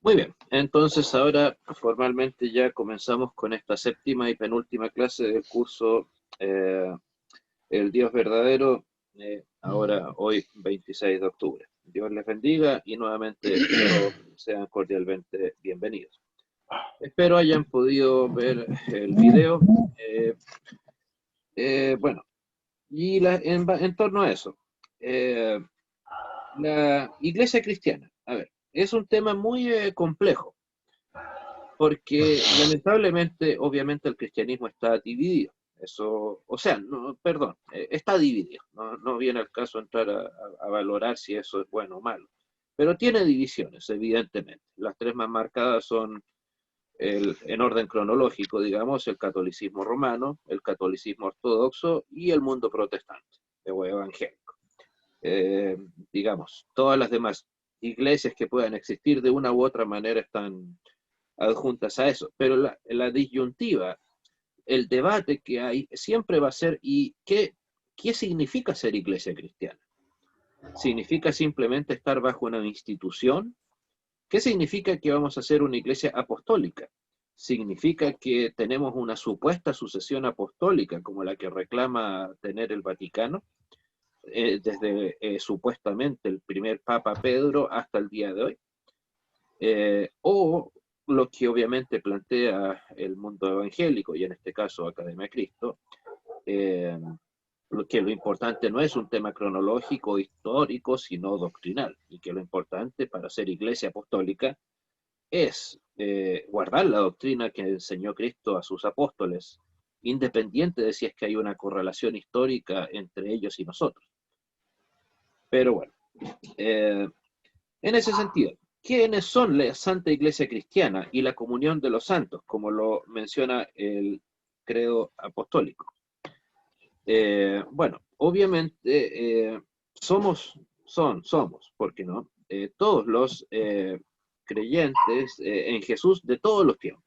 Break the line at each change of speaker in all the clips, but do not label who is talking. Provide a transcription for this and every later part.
Muy bien, entonces ahora formalmente ya comenzamos con esta séptima y penúltima clase del curso eh, El Dios Verdadero, ahora hoy 26 de octubre. Dios les bendiga y nuevamente todos sean cordialmente bienvenidos. Espero hayan podido ver el video. eh, bueno, y en torno a eso, eh, la iglesia cristiana, a ver, es un tema muy complejo porque lamentablemente, obviamente, el cristianismo está dividido. Eso, o sea, no, perdón, está dividido. No viene al caso entrar a valorar si eso es bueno o malo. Pero tiene divisiones, evidentemente. Las tres más marcadas son, en orden cronológico, digamos, el catolicismo romano, el catolicismo ortodoxo y el mundo protestante o evangélico. Eh, digamos, todas las demás iglesias que puedan existir de una u otra manera están adjuntas a eso. Pero la disyuntiva, el debate que hay, siempre va a ser, ¿y qué significa ser iglesia cristiana? ¿Significa simplemente estar bajo una institución? ¿Qué significa que vamos a ser una iglesia apostólica? ¿Significa que tenemos una supuesta sucesión apostólica como la que reclama tener el Vaticano? Desde supuestamente el primer Papa Pedro hasta el día de hoy. O lo que obviamente plantea el mundo evangélico, y en este caso Academia Cristo, eh, que lo importante no es un tema cronológico, histórico, sino doctrinal, y que lo importante para ser iglesia apostólica es guardar la doctrina que enseñó Cristo a sus apóstoles, independiente de si es que hay una correlación histórica entre ellos y nosotros. Pero bueno, eh, en ese sentido, ¿quiénes son la Santa Iglesia Cristiana y la comunión de los santos, como lo menciona el credo apostólico? Bueno, obviamente somos, ¿por qué no? Todos los creyentes en Jesús de todos los tiempos.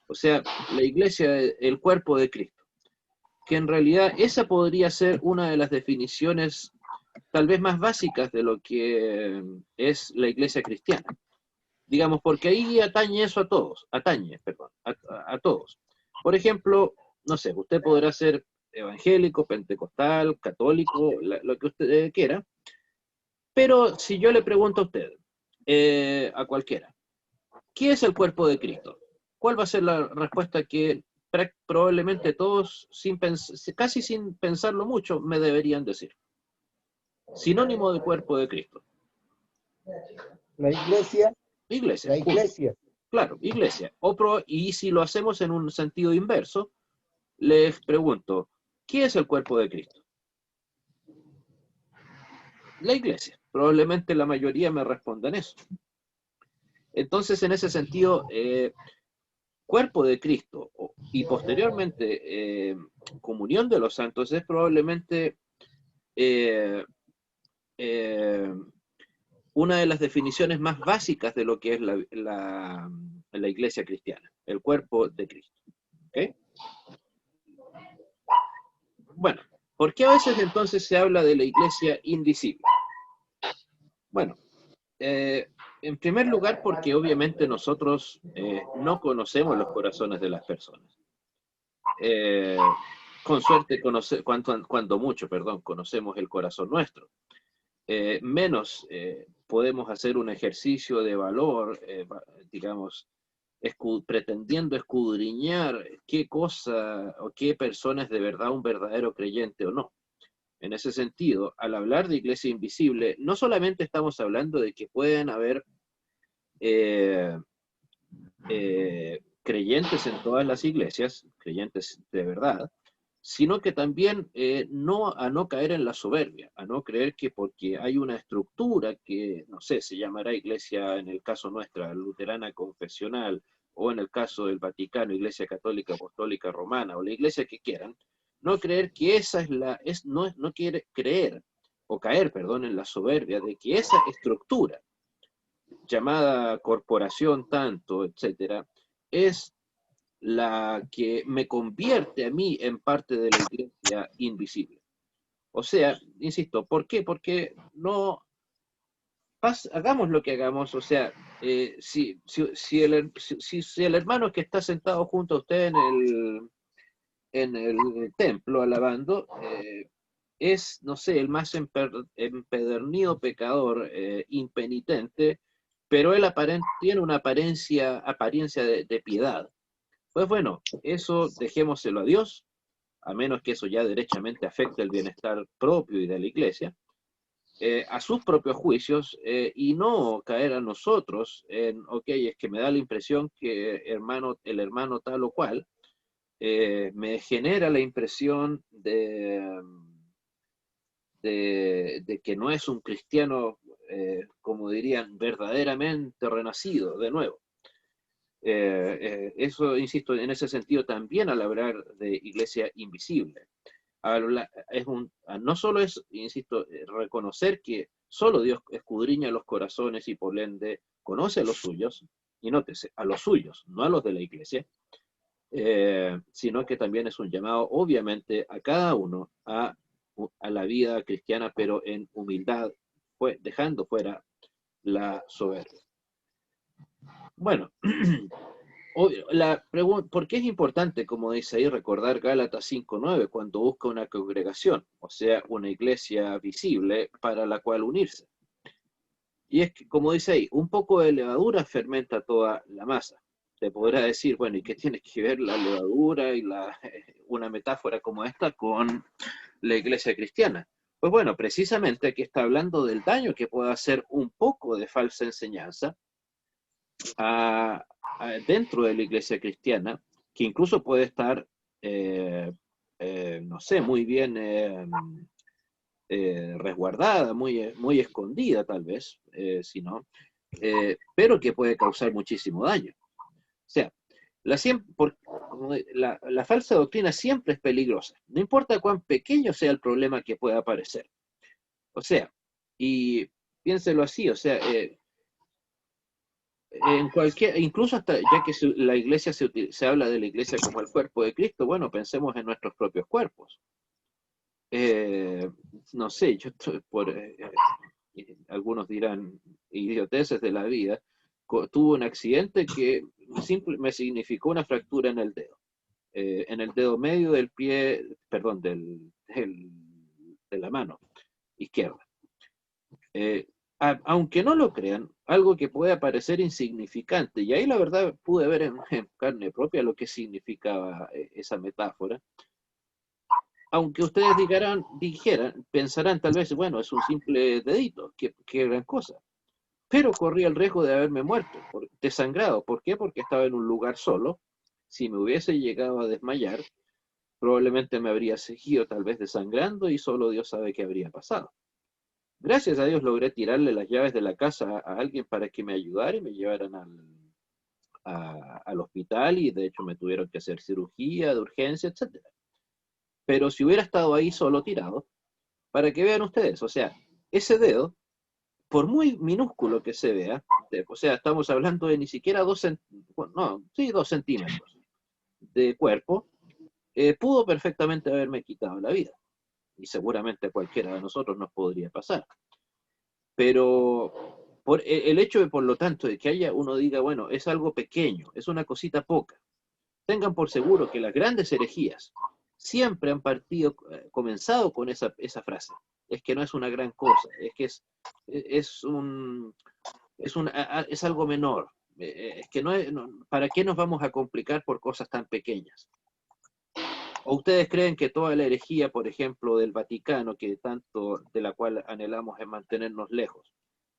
O sea, la iglesia, el cuerpo de Cristo, que en realidad esa podría ser una de las definiciones tal vez más básicas de lo que es la iglesia cristiana. Digamos, porque ahí atañe eso a todos, atañe, perdón, a todos. Por ejemplo, no sé, usted podrá ser evangélico, pentecostal, católico, lo que usted quiera, pero si yo le pregunto a usted, a cualquiera, ¿qué es el cuerpo de Cristo? ¿Cuál va a ser la respuesta que probablemente todos, casi sin pensarlo mucho, me deberían decir? Sinónimo de cuerpo de Cristo.
La iglesia,
Iglesia,
la
punto.
iglesia.
Claro, iglesia. Y si lo hacemos en un sentido inverso, les pregunto, ¿qué es el cuerpo de Cristo? La iglesia. Probablemente la mayoría me respondan eso. Entonces, en ese sentido, cuerpo de Cristo y posteriormente comunión de los santos es probablemente eh, eh, una de las definiciones más básicas de lo que es la iglesia cristiana, el cuerpo de Cristo. ¿Okay? Bueno, ¿por qué a veces entonces se habla de la iglesia invisible? Bueno, en primer lugar porque obviamente nosotros no conocemos los corazones de las personas. Eh, con suerte, cuando mucho, perdón, conocemos el corazón nuestro. Menos podemos hacer un ejercicio de valor, digamos, pretendiendo escudriñar qué cosa o qué persona es de verdad un verdadero creyente o no. En ese sentido, al hablar de iglesia invisible, no solamente estamos hablando de que pueden haber eh, creyentes en todas las iglesias, creyentes de verdad, sino que también a no caer en la soberbia, a no creer que porque hay una estructura que, no sé, se llamará iglesia en el caso nuestra, luterana confesional, o en el caso del Vaticano, iglesia católica apostólica romana, o la iglesia que quieran, no creer que esa es no quiere creer, o caer, perdón, en la soberbia de que esa estructura, llamada corporación tanto, etcétera, es la que me convierte a mí en parte de la iglesia invisible. O sea, insisto, ¿por qué? Porque no hagamos lo que hagamos, o sea, si el hermano que está sentado junto a usted en el templo alabando, es, no sé, el más empedernido pecador, impenitente, pero él tiene una apariencia de piedad. Pues bueno, eso dejémoselo a Dios, a menos que eso ya derechamente afecte el bienestar propio y de la iglesia, a sus propios juicios, y no caer a nosotros en, ok, es que me da la impresión que el hermano tal o cual, me genera la impresión de que no es un cristiano, como dirían, verdaderamente renacido de nuevo. Eso, insisto, en ese sentido también al hablar de iglesia invisible. No solo es, insisto, reconocer que solo Dios escudriña los corazones y por ende conoce a los suyos, y nótese, a los suyos, no a los de la iglesia, sino que también es un llamado, obviamente, a cada uno a la vida cristiana, pero en humildad, dejando fuera la soberbia. Bueno, la pregunta, ¿por qué es importante, como dice ahí, recordar Gálatas 5:9 cuando busca una congregación, o sea, una iglesia visible para la cual unirse? Y es que, como dice ahí, un poco de levadura fermenta toda la masa. Te podrá decir, bueno, ¿y qué tiene que ver la levadura y una metáfora como esta con la iglesia cristiana? Pues bueno, precisamente aquí está hablando del daño que puede hacer un poco de falsa enseñanza dentro de la iglesia cristiana, que incluso puede estar, no sé, muy bien resguardada, muy escondida tal vez, si no, pero que puede causar muchísimo daño. O sea, la falsa doctrina siempre es peligrosa, no importa cuán pequeño sea el problema que pueda aparecer. O sea, y piénselo así, o sea, incluso hasta, ya que la iglesia se habla de la iglesia como el cuerpo de Cristo, bueno, pensemos en nuestros propios cuerpos. No sé, yo estoy algunos dirán idioteces de la vida, tuve un accidente que me significó una fractura en el dedo medio del pie, perdón, de la mano izquierda. Aunque no lo crean, algo que puede parecer insignificante, y ahí la verdad pude ver en carne propia lo que significaba esa metáfora, aunque ustedes pensarán tal vez, bueno, es un simple dedito, qué gran cosa, pero corría el riesgo de haberme muerto, desangrado. ¿Por qué? Porque estaba en un lugar solo. Si me hubiese llegado a desmayar, probablemente me habría seguido tal vez desangrando y solo Dios sabe qué habría pasado. Gracias a Dios logré tirarle las llaves de la casa a alguien para que me ayudara y me llevaran al hospital, y de hecho me tuvieron que hacer cirugía de urgencia, etc. Pero si hubiera estado ahí solo tirado, para que vean ustedes, o sea, ese dedo, por muy minúsculo que se vea, o sea, estamos hablando de ni siquiera 2 centímetros de cuerpo, pudo perfectamente haberme quitado la vida. Y seguramente a cualquiera de nosotros nos podría pasar. Pero el hecho de, por lo tanto, de que uno diga, bueno, es algo pequeño, es una cosita poca, tengan por seguro que las grandes herejías siempre han comenzado con esa frase. Es que no es una gran cosa, es que es algo menor. Es que ¿para qué nos vamos a complicar por cosas tan pequeñas? ¿O ustedes creen que toda la herejía, por ejemplo, del Vaticano, de la cual anhelamos en mantenernos lejos,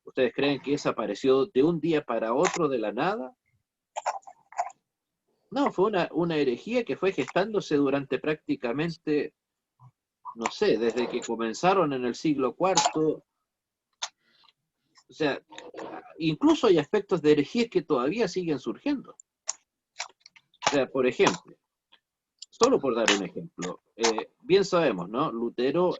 ustedes creen que esa apareció de un día para otro de la nada? No, fue una herejía que fue gestándose durante prácticamente, no sé, desde que comenzaron en el siglo IV. O sea, incluso hay aspectos de herejías que todavía siguen surgiendo. O sea, por ejemplo, solo por dar un ejemplo, bien sabemos, ¿no? Lutero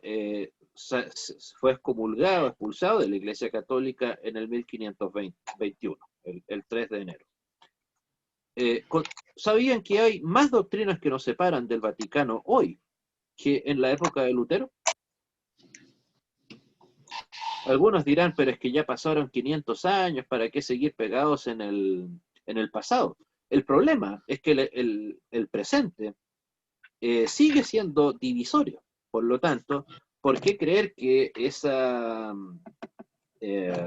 fue excomulgado, expulsado de la Iglesia Católica en el 1521, el 3 de enero. ¿Sabían que hay más doctrinas que nos separan del Vaticano hoy que en la época de Lutero? Algunos dirán, pero es que ya pasaron 500 años, ¿para qué seguir pegados en el pasado? El problema es que el presente sigue siendo divisorio. Por lo tanto, ¿por qué creer que eh,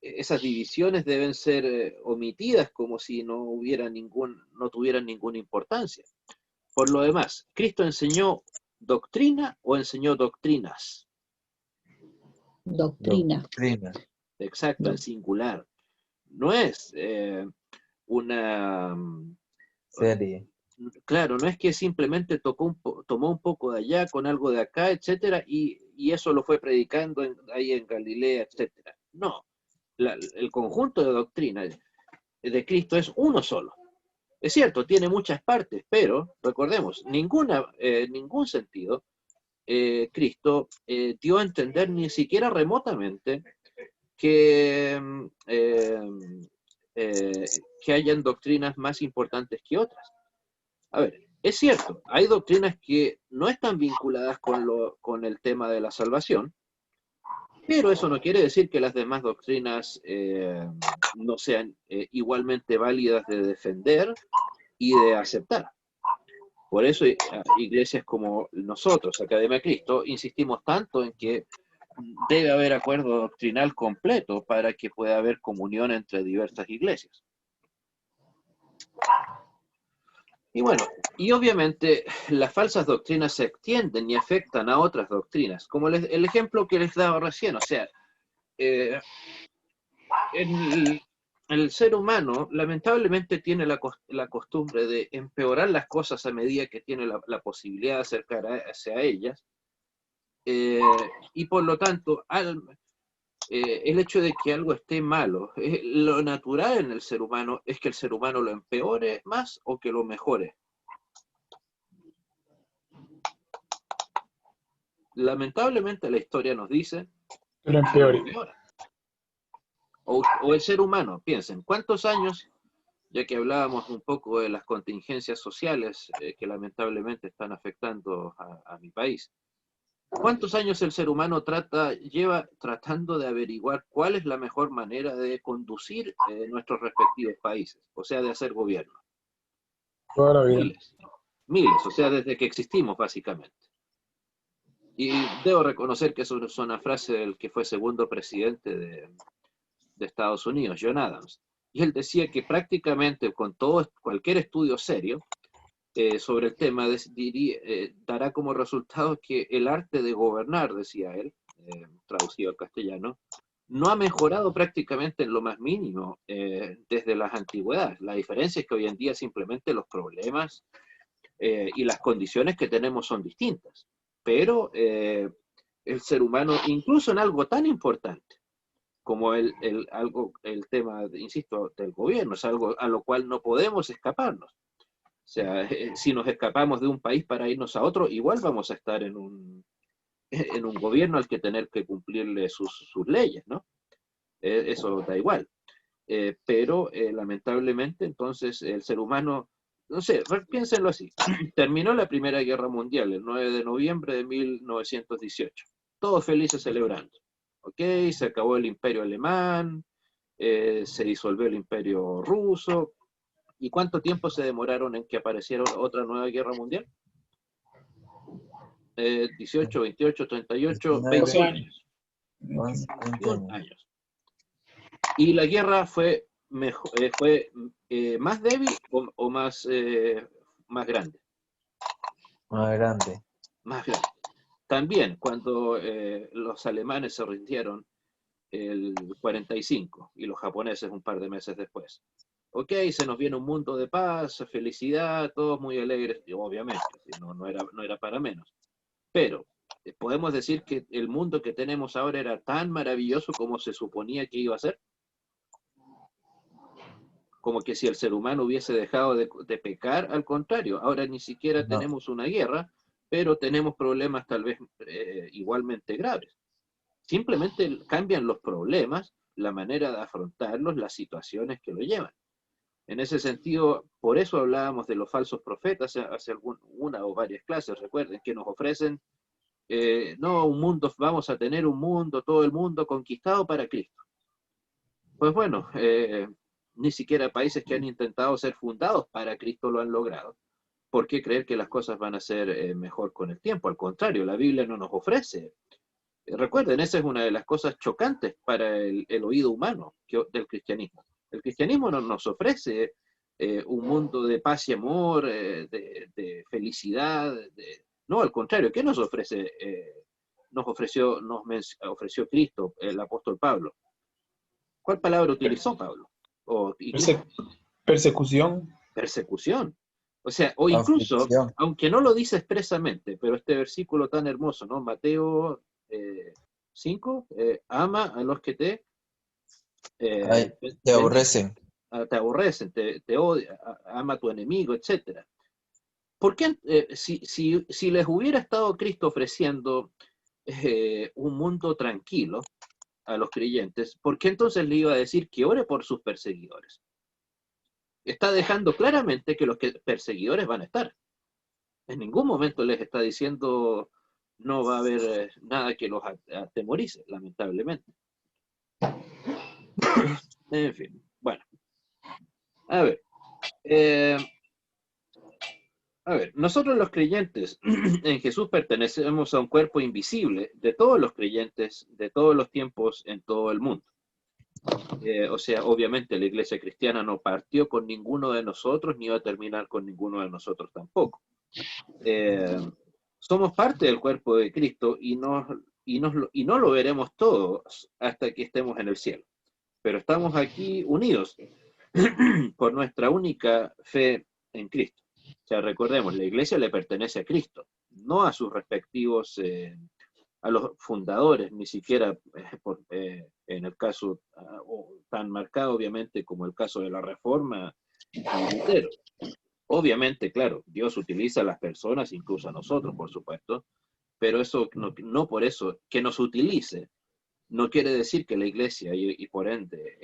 esas divisiones deben ser omitidas como si no tuvieran ninguna importancia? Por lo demás, ¿Cristo enseñó doctrina o enseñó doctrinas?
Doctrina.
Doctrina.
Exacto, en singular. No es una...
Serie.
Claro, no es que simplemente tomó un poco de allá con algo de acá, etcétera, y eso lo fue predicando ahí en Galilea, etcétera. No, el conjunto de doctrinas de Cristo es uno solo. Es cierto, tiene muchas partes, pero recordemos, ningún sentido Cristo dio a entender ni siquiera remotamente que, que hayan doctrinas más importantes que otras. A ver, es cierto, hay doctrinas que no están vinculadas con el tema de la salvación, pero eso no quiere decir que las demás doctrinas no sean igualmente válidas de defender y de aceptar. Por eso iglesias como nosotros, Academia de Cristo, insistimos tanto en que debe haber acuerdo doctrinal completo para que pueda haber comunión entre diversas iglesias. Y bueno, y obviamente las falsas doctrinas se extienden y afectan a otras doctrinas, como el ejemplo que les daba recién, o sea, el ser humano lamentablemente tiene la costumbre de empeorar las cosas a medida que tiene la posibilidad de acercarse a ellas, y por lo tanto, el hecho de que algo esté malo, lo natural en el ser humano es que el ser humano lo empeore más o que lo mejore. Lamentablemente la historia nos dice
Lo empeore.
o el ser humano, piensen, ¿cuántos años, ya que hablábamos un poco de las contingencias sociales que lamentablemente están afectando a mi país, ¿cuántos años el ser humano lleva tratando de averiguar cuál es la mejor manera de conducir nuestros respectivos países? O sea, de hacer gobierno.
Toda la vida.
Miles, o sea, desde que existimos, básicamente. Y debo reconocer que eso es una frase del que fue segundo presidente de Estados Unidos, John Adams. Y él decía que prácticamente con cualquier estudio serio sobre el tema dará como resultado que el arte de gobernar, decía él, traducido al castellano, no ha mejorado prácticamente en lo más mínimo desde las antigüedades. La diferencia es que hoy en día simplemente los problemas y las condiciones que tenemos son distintas. Pero el ser humano, incluso en algo tan importante como el tema, insisto, del gobierno, es algo a lo cual no podemos escaparnos. O sea, si nos escapamos de un país para irnos a otro, igual vamos a estar en un gobierno al que tener que cumplirle sus leyes, ¿no? Eso da igual. Pero lamentablemente, entonces, el ser humano, no sé, piénsenlo así. Terminó la Primera Guerra Mundial el 9 de noviembre de 1918. Todos felices celebrando. ¿Ok? Se acabó el Imperio Alemán, se disolvió el Imperio Ruso. ¿Y cuánto tiempo se demoraron en que apareciera otra nueva guerra mundial? 18, 28, 38, 20 años. 21 años. Y la guerra fue más débil o más grande.
Más grande.
Más grande. También cuando los alemanes se rindieron el 45 y los japoneses un par de meses después. Ok, se nos viene un mundo de paz, felicidad, todos muy alegres, y obviamente, no era para menos. Pero podemos decir que el mundo que tenemos ahora era tan maravilloso como se suponía que iba a ser. Como que si el ser humano hubiese dejado de pecar, al contrario, ahora ni siquiera tenemos una guerra, pero tenemos problemas tal vez igualmente graves. Simplemente cambian los problemas, la manera de afrontarlos, las situaciones que lo llevan. En ese sentido, por eso hablábamos de los falsos profetas hace una o varias clases, recuerden, que nos ofrecen no, vamos a tener un mundo, todo el mundo conquistado para Cristo. Pues bueno, ni siquiera países que han intentado ser fundados para Cristo lo han logrado. ¿Por qué creer que las cosas van a ser mejor con el tiempo? Al contrario, la Biblia no nos ofrece. Recuerden, esa es una de las cosas chocantes para el oído humano del cristianismo. El cristianismo no nos ofrece un mundo de paz y amor, de felicidad. No, al contrario, ¿qué nos ofrece? Nos ofreció Cristo, el apóstol Pablo. ¿Cuál palabra utilizó Pablo?
Persecución.
Persecución. O sea, o incluso,
Aflicción.
aunque no lo dice expresamente, pero este versículo tan hermoso, ¿no? Mateo 5, ama a los que
Ay, te aborrecen.
te aborrecen, te odian, ama a tu enemigo, etc. ¿Por qué, si les hubiera estado Cristo ofreciendo un mundo tranquilo a los creyentes, ¿por qué entonces le iba a decir que ore por sus perseguidores? Está dejando claramente que los perseguidores van a estar. En ningún momento les está diciendo no va a haber nada que los atemorice, lamentablemente. En fin, bueno. A ver, nosotros los creyentes en Jesús pertenecemos a un cuerpo invisible de todos los creyentes de todos los tiempos en todo el mundo. O sea, obviamente la iglesia cristiana no partió con ninguno de nosotros, ni va a terminar con ninguno de nosotros tampoco. Somos parte del cuerpo de Cristo y no lo veremos todos hasta que estemos en el cielo. Pero estamos aquí unidos por nuestra única fe en Cristo. O sea, recordemos, la iglesia le pertenece a Cristo, no a sus respectivos, a los fundadores, ni siquiera en el caso tan marcado, obviamente, como el caso de la Reforma y Lutero. Obviamente, claro, Dios utiliza a las personas, incluso a nosotros, por supuesto, pero eso no por eso que nos utilice no quiere decir que la iglesia y por ende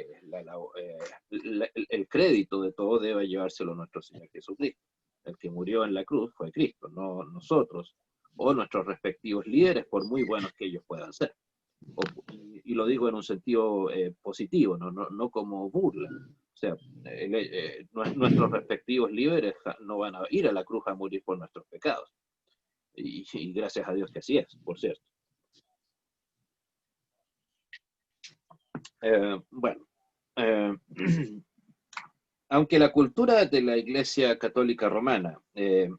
el crédito de todo deba llevárselo nuestro Señor Jesucristo. El que murió en la cruz fue Cristo, no nosotros o nuestros respectivos líderes, por muy buenos que ellos puedan ser. Y lo digo en un sentido positivo, no como burla. O sea, nuestros respectivos líderes no van a ir a la cruz a morir por nuestros pecados. Y gracias a Dios que así es, por cierto. Bueno, aunque la cultura de la Iglesia Católica Romana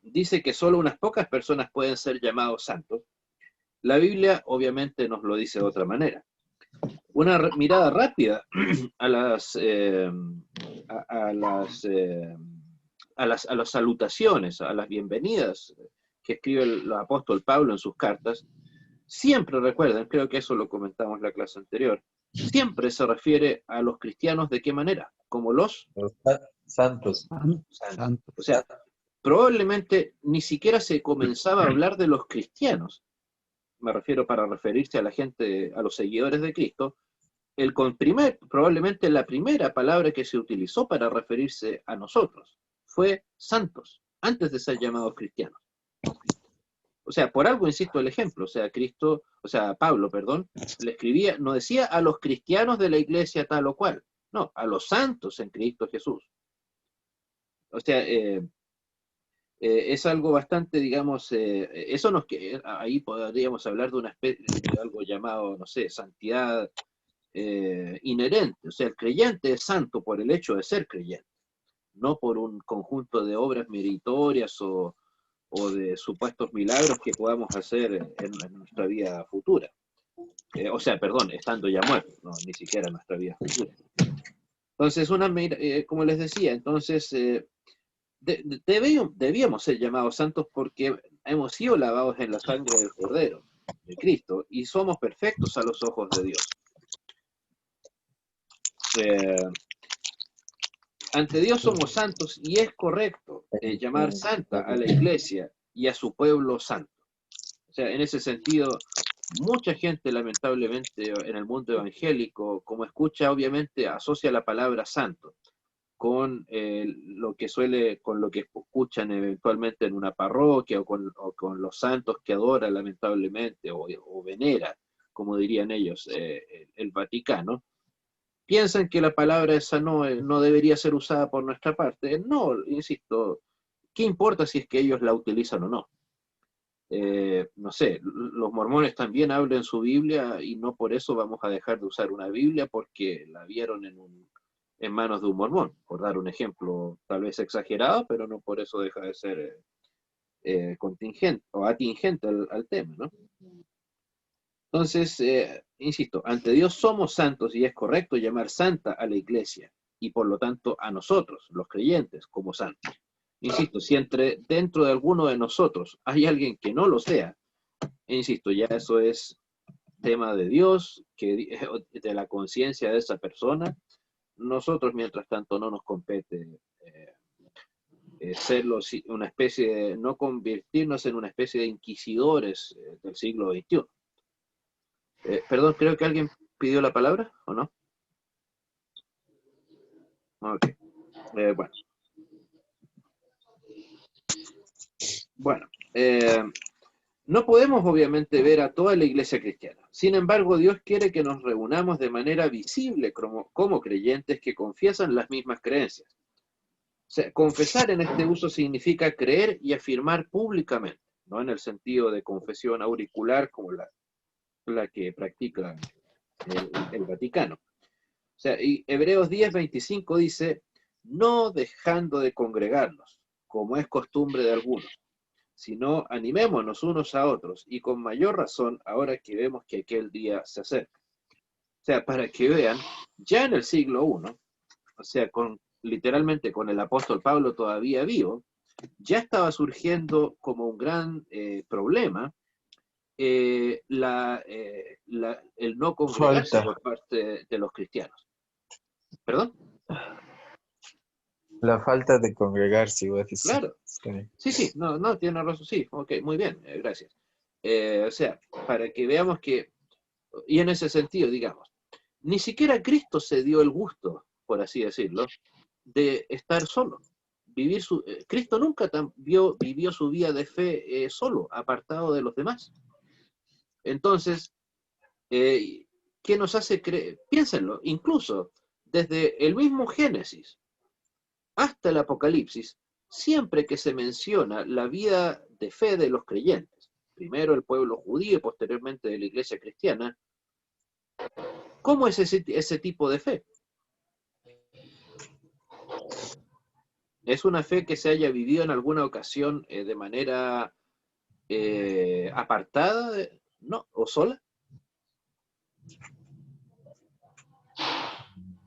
dice que solo unas pocas personas pueden ser llamados santos, la Biblia obviamente nos lo dice de otra manera. Una mirada rápida a las salutaciones, a las bienvenidas que escribe el apóstol Pablo en sus cartas, siempre recuerden, creo que eso lo comentamos en la clase anterior, siempre se refiere a los cristianos ¿de qué manera? Como los
santos.
Santos. O sea, probablemente ni siquiera se comenzaba a hablar de los cristianos, me refiero para referirse a la gente, a los seguidores de Cristo, probablemente la primera palabra que se utilizó para referirse a nosotros fue santos, antes de ser llamados cristianos. O sea, por algo insisto el ejemplo, o sea, Pablo, le escribía, no decía a los cristianos de la iglesia tal o cual, no, a los santos en Cristo Jesús. O sea, es algo bastante, digamos, ahí podríamos hablar de una especie de algo llamado, no sé, santidad inherente. O sea, el creyente es santo por el hecho de ser creyente, no por un conjunto de obras meritorias o de supuestos milagros que podamos hacer en nuestra vida futura. Estando ya muertos, no, ni siquiera en nuestra vida futura. Entonces, como les decía, entonces debíamos ser llamados santos porque hemos sido lavados en la sangre del Cordero, de Cristo, y somos perfectos a los ojos de Dios. Ante Dios somos santos y es correcto llamar santa a la iglesia y a su pueblo santo. O sea, en ese sentido, mucha gente lamentablemente en el mundo evangélico, como escucha, obviamente asocia la palabra santo con con lo que escuchan eventualmente en una parroquia o con los santos que adora lamentablemente o venera, como dirían ellos, el Vaticano, piensan que la palabra esa no debería ser usada por nuestra parte. No, insisto, ¿qué importa si es que ellos la utilizan o no? No sé, los mormones también hablan su Biblia y no por eso vamos a dejar de usar una Biblia porque la vieron en manos de un mormón, por dar un ejemplo tal vez exagerado, pero no por eso deja de ser contingente o atingente al tema, ¿no? Entonces, insisto, ante Dios somos santos y es correcto llamar santa a la iglesia y por lo tanto a nosotros, los creyentes, como santos. Insisto, si dentro de alguno de nosotros hay alguien que no lo sea, insisto, ya eso es tema de Dios, de la conciencia de esa persona. Nosotros, mientras tanto, no nos compete una especie no convertirnos en una especie de inquisidores del siglo XXI. Perdón, creo que alguien pidió la palabra, ¿o no? Ok. Bueno. Bueno, no podemos obviamente ver a toda la iglesia cristiana. Sin embargo, Dios quiere que nos reunamos de manera visible como creyentes que confiesan las mismas creencias. O sea, confesar en este uso significa creer y afirmar públicamente, no en el sentido de confesión auricular como la que practica el Vaticano. O sea, y Hebreos 10:25 dice, no dejando de congregarnos, como es costumbre de algunos, sino animémonos unos a otros, y con mayor razón ahora que vemos que aquel día se acerca. O sea, para que vean, ya en el siglo I, o sea, literalmente con el apóstol Pablo todavía vivo, ya estaba surgiendo como un gran problema el no congregarse
Falta.
por parte de los cristianos. ¿Perdón?
La falta de congregarse, iba a decir.
Claro.
Está bien.
Sí, no, tiene razón, sí, ok, muy bien, gracias. O sea, para que veamos que, y en ese sentido, digamos, ni siquiera Cristo se dio el gusto, por así decirlo, de estar solo. Cristo nunca vivió su vida de fe solo, apartado de los demás. Entonces, ¿qué nos hace creer? Piénsenlo, incluso desde el mismo Génesis hasta el Apocalipsis, siempre que se menciona la vida de fe de los creyentes, primero el pueblo judío y posteriormente de la iglesia cristiana, ¿cómo es ese tipo de fe? ¿Es una fe que se haya vivido en alguna ocasión de manera apartada? ¿No? ¿O sola?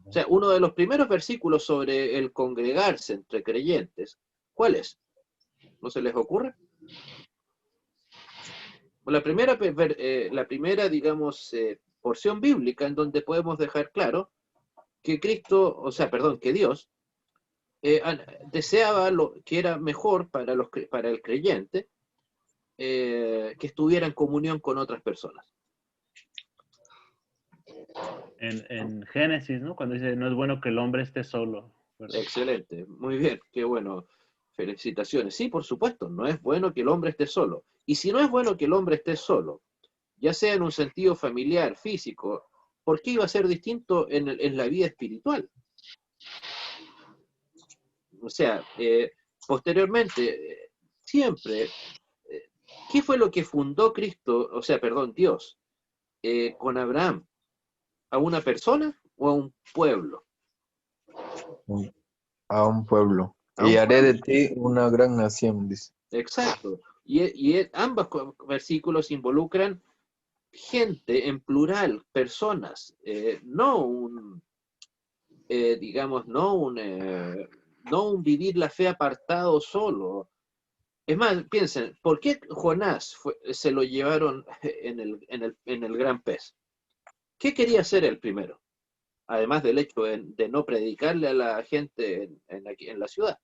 O sea, uno de los primeros versículos sobre el congregarse entre creyentes, ¿cuál es? ¿No se les ocurre? La primera digamos, porción bíblica en donde podemos dejar claro que que Dios deseaba lo que era mejor para el creyente, que estuviera en comunión con otras personas.
En Génesis, ¿no? Cuando dice, no es bueno que el hombre esté solo. ¿Verdad?
Excelente, muy bien, qué bueno. Felicitaciones. Sí, por supuesto, no es bueno que el hombre esté solo. Y si no es bueno que el hombre esté solo, ya sea en un sentido familiar, físico, ¿por qué iba a ser distinto en la vida espiritual? O sea, posteriormente, siempre, ¿qué fue lo que fundó Dios, con Abraham? ¿A una persona o a un pueblo?
A un pueblo.
A
Y
un
haré de
pueblo.
ti una gran nación, dice.
Exacto. Y ambos versículos involucran gente en plural, personas, digamos, no un vivir la fe apartado solo. Es más, piensen, ¿por qué Jonás se lo llevaron en el gran pez? ¿Qué quería hacer el primero? Además del hecho de no predicarle a la gente en la ciudad.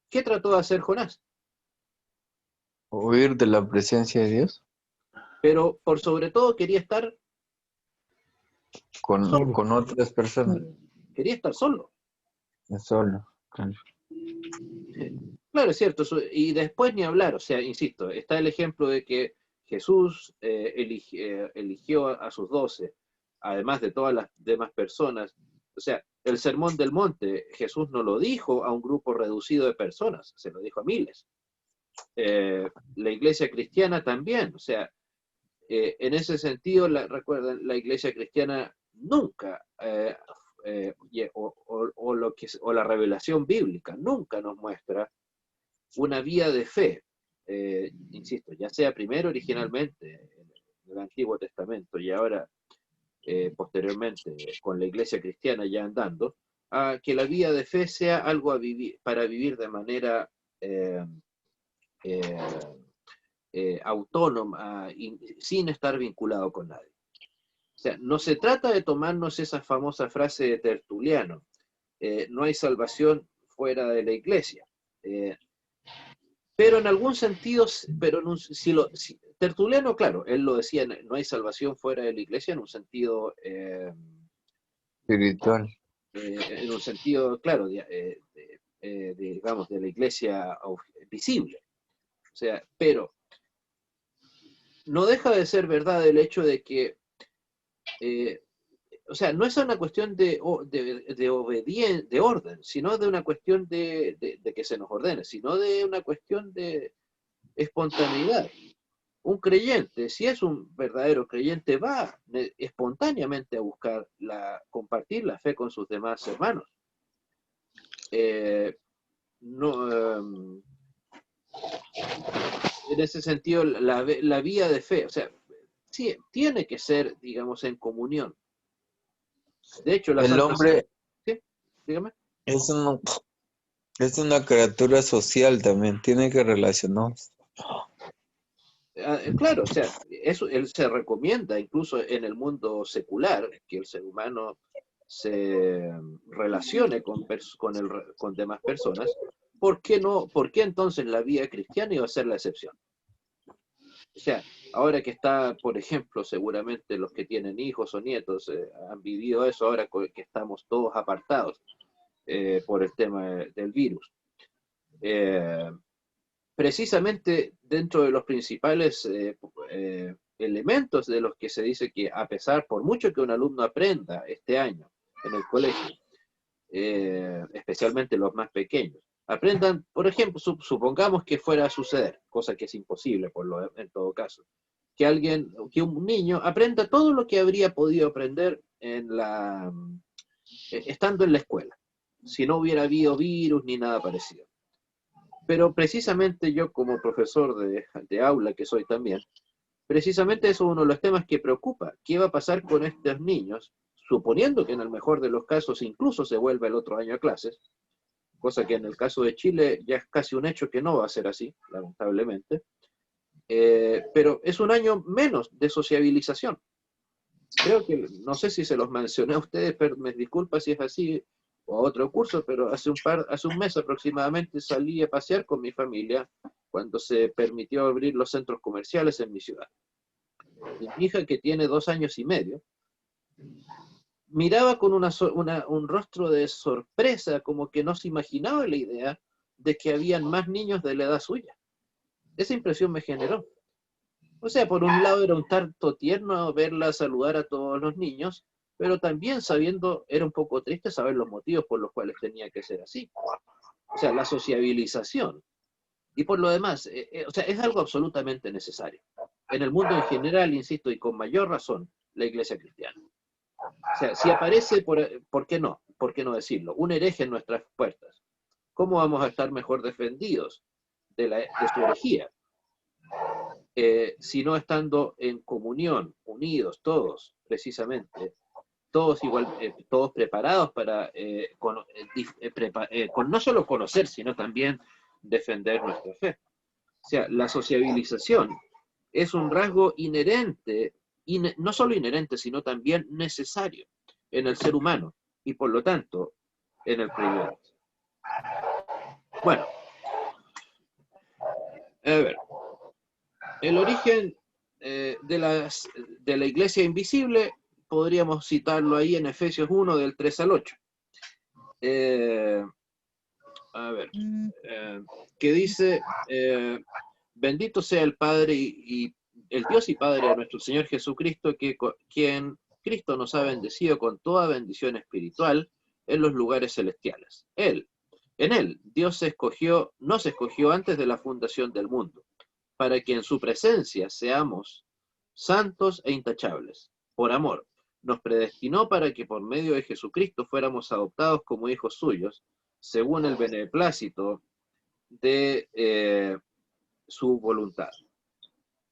¿Qué trató de hacer Jonás?
Huir de la presencia de Dios
Pero por sobre todo quería estar solo.
con otras personas.
Quería estar solo.
Es solo. Claro.
Claro, es cierto, y después ni hablar, o sea, insisto, está el ejemplo de que Jesús eligió a sus 12, además de todas las demás personas. O sea, el Sermón del Monte, Jesús no lo dijo a un grupo reducido de personas, se lo dijo a miles. La iglesia cristiana también, o sea, en ese sentido, recuerden, la iglesia cristiana nunca, o la revelación bíblica nunca nos muestra una vía de fe, insisto, ya sea primero originalmente en el Antiguo Testamento y ahora posteriormente con la iglesia cristiana ya andando, a que la vía de fe sea algo para vivir de manera autónoma, sin estar vinculado con nadie. O sea, no se trata de tomarnos esa famosa frase de Tertuliano, no hay salvación fuera de la iglesia. Pero en algún sentido, Tertuliano, claro, él lo decía, no hay salvación fuera de la iglesia en un sentido
Espiritual.
en un sentido, claro, digamos, de la iglesia visible. O sea, pero no deja de ser verdad el hecho de que, o sea, no es una cuestión de obediencia, de orden, sino de una cuestión de que se nos ordene, sino de una cuestión de espontaneidad. Un creyente, si es un verdadero creyente, va espontáneamente a buscar compartir la fe con sus demás hermanos. En ese sentido, la vía de fe, o sea, sí, tiene que ser, digamos, en comunión. De hecho, la
El
Santa
hombre
¿sí? Dígame.
es una criatura social también, tiene que relacionarse.
Claro, o sea, eso él se recomienda incluso en el mundo secular que el ser humano se relacione con demás personas. ¿Por qué no? ¿Por qué entonces la vía cristiana iba a ser la excepción? O sea, ahora que está, por ejemplo, seguramente los que tienen hijos o nietos han vivido eso ahora que estamos todos apartados por el tema del virus. Precisamente dentro de los principales elementos de los que se dice que a pesar, por mucho que un alumno aprenda este año en el colegio, especialmente los más pequeños, aprendan, por ejemplo, supongamos que fuera a suceder, cosa que es imposible en todo caso, que un niño aprenda todo lo que habría podido aprender estando en la escuela, si no hubiera habido virus ni nada parecido. Pero precisamente yo como profesor de aula que soy también, precisamente eso es uno de los temas que preocupa. ¿Qué va a pasar con estos niños? Suponiendo que en el mejor de los casos incluso se vuelva el otro año a clases, cosa que en el caso de Chile ya es casi un hecho que no va a ser así, lamentablemente, pero es un año menos de sociabilización. Creo que, no sé si se los mencioné a ustedes, pero me disculpa si es así, o a otro curso, pero hace un mes aproximadamente salí a pasear con mi familia cuando se permitió abrir los centros comerciales en mi ciudad. Y mi hija, que tiene 2 años y medio, miraba con un rostro de sorpresa, como que no se imaginaba la idea de que habían más niños de la edad suya. Esa impresión me generó. O sea, por un lado era un tanto tierno verla saludar a todos los niños, pero también era un poco triste saber los motivos por los cuales tenía que ser así. O sea, la sociabilización. Y por lo demás, o sea, es algo absolutamente necesario. En el mundo en general, insisto, y con mayor razón, la iglesia cristiana. O sea, si aparece, ¿por qué no? ¿Por qué no decirlo? Un hereje en nuestras puertas. ¿Cómo vamos a estar mejor defendidos de su herejía? Sino estando en comunión, unidos todos, precisamente, todos igual, todos preparados para con no solo conocer, sino también defender nuestra fe. O sea, la sociabilización es un rasgo inherente, no solo inherente, sino también necesario en el ser humano y por lo tanto en el creyente. Bueno, a ver, el origen de la iglesia invisible podríamos citarlo ahí en Efesios 1 del 3 al 8. a ver, que dice, bendito sea el Padre y el Dios y Padre de nuestro Señor Jesucristo, quien Cristo nos ha bendecido con toda bendición espiritual en los lugares celestiales. En Él, Dios nos escogió antes de la fundación del mundo, para que en su presencia seamos santos e intachables. Por amor, nos predestinó para que por medio de Jesucristo fuéramos adoptados como hijos suyos, según el beneplácito de su voluntad.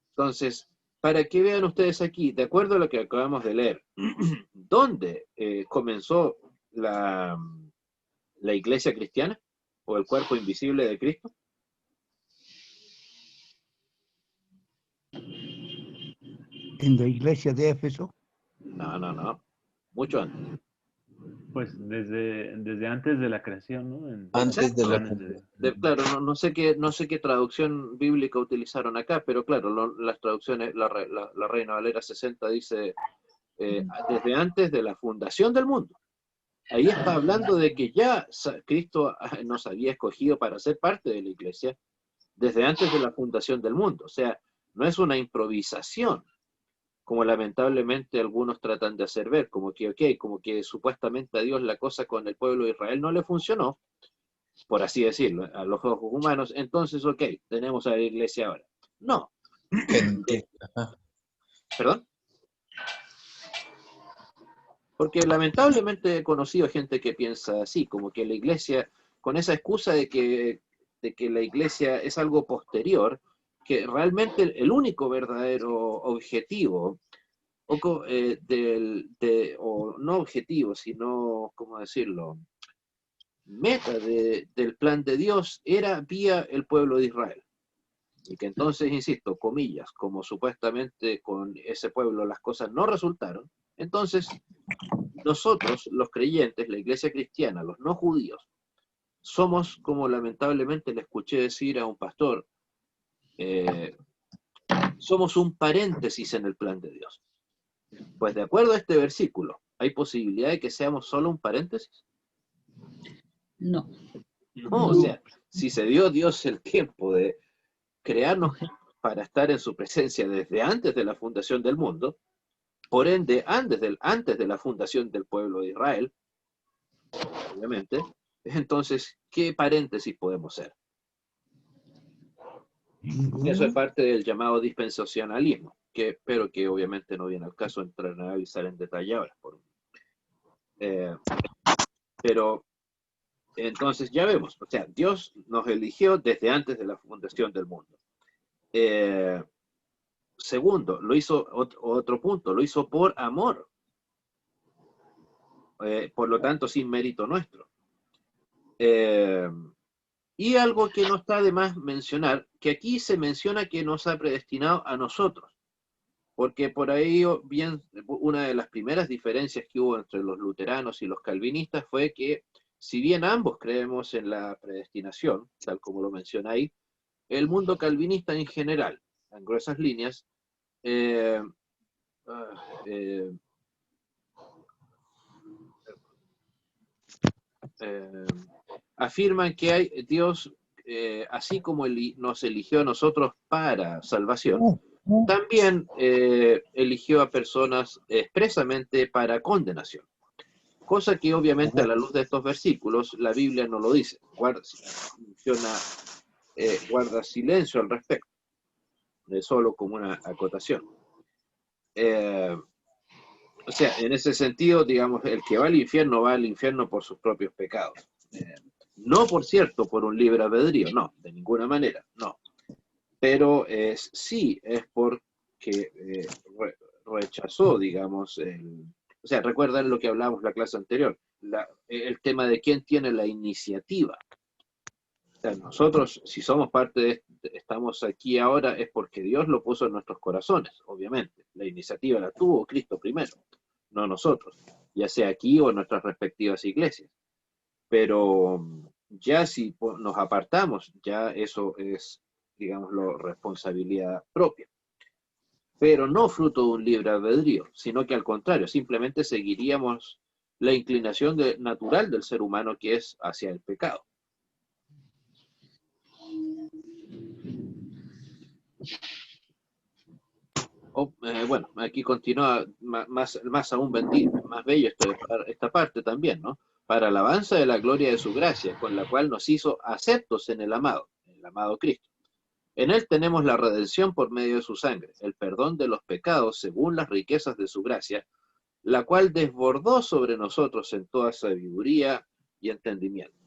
Entonces, para que vean ustedes aquí, de acuerdo a lo que acabamos de leer, ¿dónde comenzó la iglesia cristiana? ¿O el cuerpo invisible de Cristo?
En la iglesia de Éfeso.
No. Mucho antes.
Pues desde antes de la creación, ¿no?
Antes de la
Claro, no sé qué traducción bíblica utilizaron acá, pero claro, las traducciones, la Reina Valera 60 dice desde antes de la fundación del mundo. Ahí está hablando de que ya Cristo nos había escogido para ser parte de la iglesia desde antes de la fundación del mundo. O sea, no es una improvisación, como lamentablemente algunos tratan de hacer ver, como que supuestamente a Dios la cosa con el pueblo de Israel no le funcionó, por así decirlo, a los ojos humanos, entonces, tenemos a la iglesia ahora. No. ¿Perdón? Porque lamentablemente he conocido gente que piensa así, como que la iglesia, con esa excusa de que la iglesia es algo posterior, que realmente el único verdadero objetivo, o no objetivo, sino, ¿cómo decirlo?, meta del plan de Dios era vía el pueblo de Israel. Y que entonces, insisto, comillas, como supuestamente con ese pueblo las cosas no resultaron, entonces nosotros, los creyentes, la iglesia cristiana, los no judíos, somos, como lamentablemente le escuché decir a un pastor, somos un paréntesis en el plan de Dios. Pues de acuerdo a este versículo, ¿hay posibilidad de que seamos solo un paréntesis?
No.
No, o sea, si se dio Dios el tiempo de crearnos para estar en su presencia desde antes de la fundación del mundo, por ende, antes de la fundación del pueblo de Israel, obviamente, entonces, ¿qué paréntesis podemos ser? Eso es parte del llamado dispensacionalismo, pero que obviamente no viene al caso entrar a analizar en detalle ahora. Pero entonces ya vemos, o sea, Dios nos eligió desde antes de la fundación del mundo. Segundo, lo hizo, otro punto, lo hizo por amor. Por lo tanto, sin mérito nuestro. Y algo que no está de más mencionar, que aquí se menciona que nos ha predestinado a nosotros. Porque por ahí, bien, una de las primeras diferencias que hubo entre los luteranos y los calvinistas fue que, si bien ambos creemos en la predestinación, tal como lo menciona ahí, el mundo calvinista en general, en gruesas líneas, afirman que hay Dios, así como nos eligió a nosotros para salvación, también eligió a personas expresamente para condenación. Cosa que obviamente a la luz de estos versículos la Biblia no lo dice. Guarda silencio al respecto. Es solo como una acotación. O sea, en ese sentido, digamos, el que va al infierno por sus propios pecados. No, por cierto, por un libre albedrío, no, de ninguna manera, no. Pero sí es porque rechazó, digamos, o sea, recuerdan lo que hablamos la clase anterior, el tema de quién tiene la iniciativa. O sea, nosotros, si somos parte estamos aquí ahora, es porque Dios lo puso en nuestros corazones, obviamente. La iniciativa la tuvo Cristo primero, no nosotros, ya sea aquí o en nuestras respectivas iglesias. Pero ya si nos apartamos, ya eso es, digámoslo, responsabilidad propia. Pero no fruto de un libre albedrío, sino que al contrario, simplemente seguiríamos la inclinación natural del ser humano, que es hacia el pecado. Bueno, aquí continúa más aún bendito, más bello esta parte también, ¿no? Para alabanza de la gloria de su gracia, con la cual nos hizo aceptos en el amado Cristo. En él tenemos la redención por medio de su sangre, el perdón de los pecados según las riquezas de su gracia, la cual desbordó sobre nosotros en toda sabiduría y entendimiento.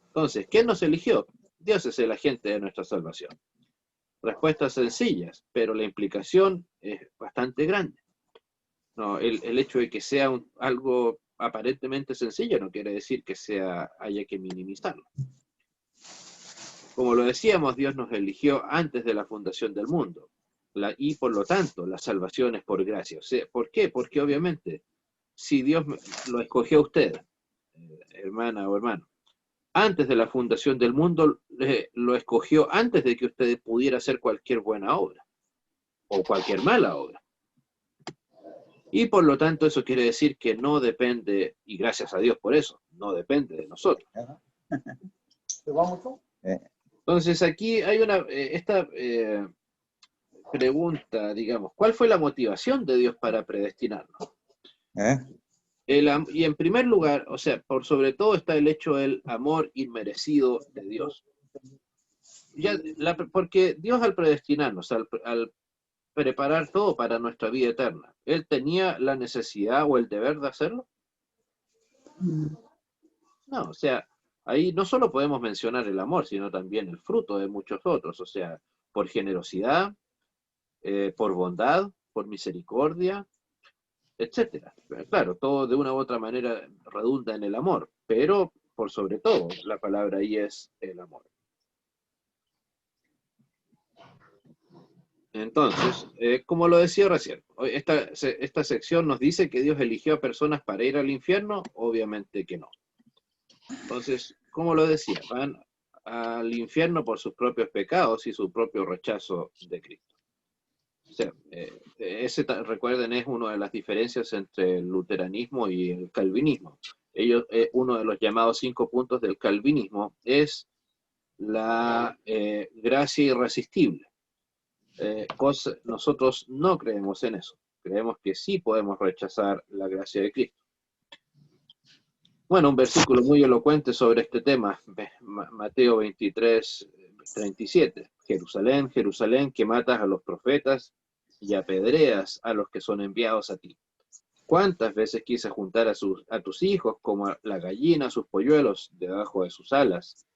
Entonces, ¿quién nos eligió? Dios es el agente de nuestra salvación. Respuestas sencillas, pero la implicación es bastante grande. No, el hecho de que sea algo aparentemente sencillo no quiere decir que haya que minimizarlo. Como lo decíamos, Dios nos eligió antes de la fundación del mundo. Y por lo tanto, la salvación es por gracia. O sea, ¿por qué? Porque obviamente, si Dios lo escogió a usted, hermana o hermano, antes de la fundación del mundo, lo escogió antes de que usted pudiera hacer cualquier buena obra o cualquier mala obra. Y por lo tanto eso quiere decir que no depende, y gracias a Dios por eso, no depende de nosotros. Entonces aquí hay esta pregunta, digamos, ¿cuál fue la motivación de Dios para predestinarnos? Y en primer lugar, o sea, por sobre todo está el hecho del amor inmerecido de Dios. Porque Dios al predestinarnos, al preparar todo para nuestra vida eterna, ¿Él tenía la necesidad o el deber de hacerlo? No, o sea, ahí no solo podemos mencionar el amor, sino también el fruto de muchos otros, o sea, por generosidad, por bondad, por misericordia, etcétera. Claro, todo de una u otra manera redunda en el amor, pero por sobre todo, la palabra ahí es el amor. Entonces, como lo decía recién, esta sección nos dice que Dios eligió a personas para ir al infierno, obviamente que no. Entonces, como lo decía, van al infierno por sus propios pecados y su propio rechazo de Cristo. O sea, recuerden, es una de las diferencias entre el luteranismo y el calvinismo. Uno de los llamados 5 puntos del calvinismo es la gracia irresistible. Nosotros no creemos en eso. Creemos que sí podemos rechazar la gracia de Cristo. Bueno, un versículo muy elocuente sobre este tema, Mateo 23, 37. Jerusalén, Jerusalén, que matas a los profetas y apedreas a los que son enviados a ti. ¿Cuántas veces quise juntar a tus hijos como la gallina a sus polluelos debajo de sus alas,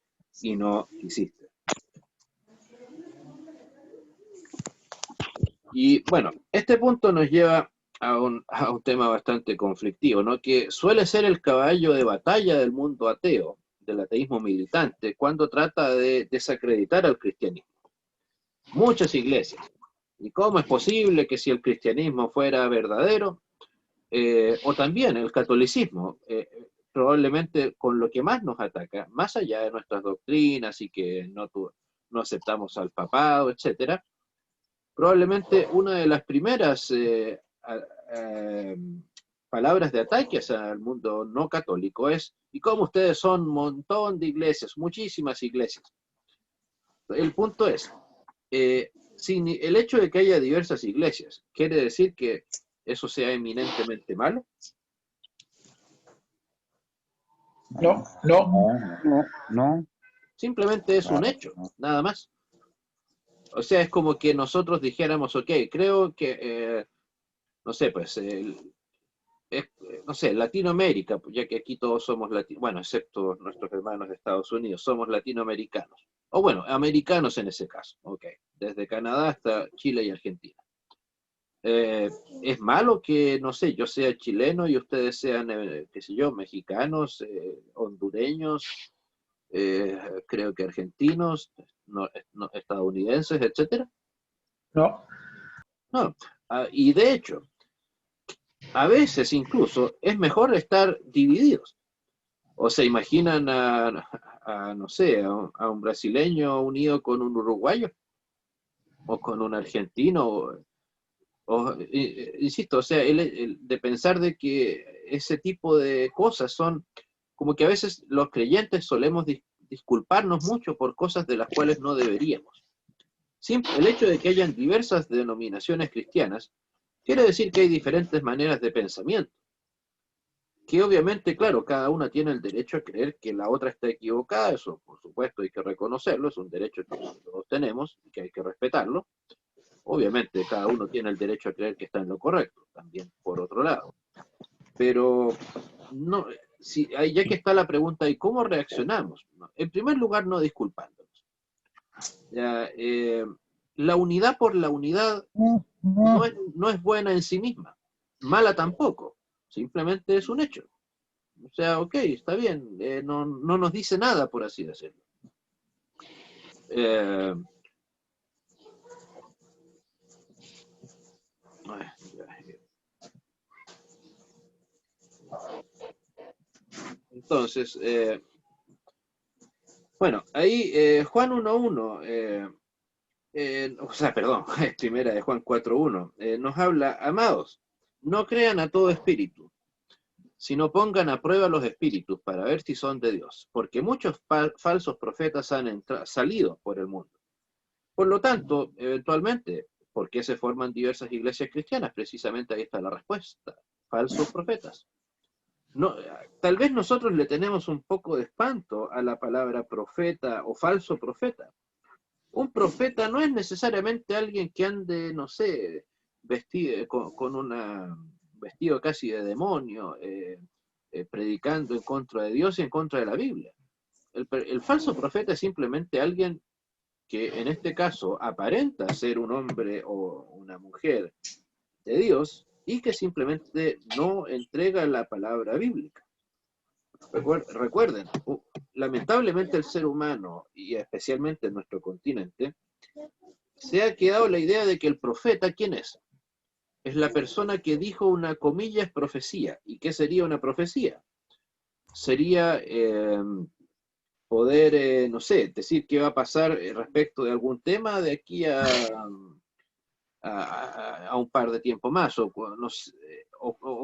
y no quisiste? Y bueno, este punto nos lleva a un tema bastante conflictivo, ¿no? Que suele ser el caballo de batalla del mundo ateo, del ateísmo militante, cuando trata de desacreditar al cristianismo. Muchas iglesias. ¿Y cómo es posible que si el cristianismo fuera verdadero, o también el catolicismo, probablemente con lo que más nos ataca, más allá de nuestras doctrinas y que no aceptamos al papado, etcétera, probablemente una de las primeras palabras de ataque al mundo no católico es: ¿y cómo ustedes son un montón de iglesias, muchísimas iglesias? El punto es, el hecho de que haya diversas iglesias, ¿quiere decir que eso sea eminentemente malo?
No.
Simplemente es un hecho, nada más. O sea, es como que nosotros dijéramos, ok, creo que, no sé, pues, no sé, Latinoamérica, ya que aquí todos somos bueno, excepto nuestros hermanos de Estados Unidos, somos latinoamericanos. O bueno, americanos en ese caso, ok, desde Canadá hasta Chile y Argentina. ¿Es malo que, no sé, yo sea chileno y ustedes sean, qué sé yo, mexicanos, hondureños, creo que argentinos, estadounidenses, etcétera?
No.
No. Y de hecho, a veces incluso es mejor estar divididos. O se imaginan no sé, a un brasileño unido con un uruguayo, o con un argentino. Insisto, o sea, de pensar de que ese tipo de cosas son, como que a veces los creyentes solemos disculparnos mucho por cosas de las cuales no deberíamos. El hecho de que hayan diversas denominaciones cristianas quiere decir que hay diferentes maneras de pensamiento. Que obviamente, claro, cada una tiene el derecho a creer que la otra está equivocada, eso por supuesto hay que reconocerlo, es un derecho que todos tenemos y que hay que respetarlo. Obviamente cada uno tiene el derecho a creer que está en lo correcto, también por otro lado. Pero, no, ya que está la pregunta, ¿y cómo reaccionamos? En primer lugar, no disculpándonos. Ya, la unidad por la unidad no es buena en sí misma, mala tampoco, simplemente es un hecho. O sea, ok, está bien, no nos dice nada, por así decirlo. Entonces, bueno, ahí Juan 1.1, o sea, perdón, primera de Juan 4.1, nos habla, amados, no crean a todo espíritu, sino pongan a prueba los espíritus para ver si son de Dios, porque muchos falsos profetas han salido por el mundo. Por lo tanto, eventualmente, ¿por qué se forman diversas iglesias cristianas? Precisamente ahí está la respuesta, falsos profetas. No, tal vez nosotros le tenemos un poco de espanto a la palabra profeta o falso profeta. Un profeta no es necesariamente alguien que ande, no sé, vestido con vestido casi de demonio, predicando en contra de Dios y en contra de la Biblia. El falso profeta es simplemente alguien que en este caso aparenta ser un hombre o una mujer de Dios y que simplemente no entrega la palabra bíblica. Recuerden, lamentablemente el ser humano, y especialmente en nuestro continente, se ha quedado la idea de que el profeta, ¿quién es? Es la persona que dijo una comillas profecía. ¿Y qué sería una profecía? Sería poder, no sé, decir qué va a pasar respecto de algún tema de aquí a un par de tiempo más, o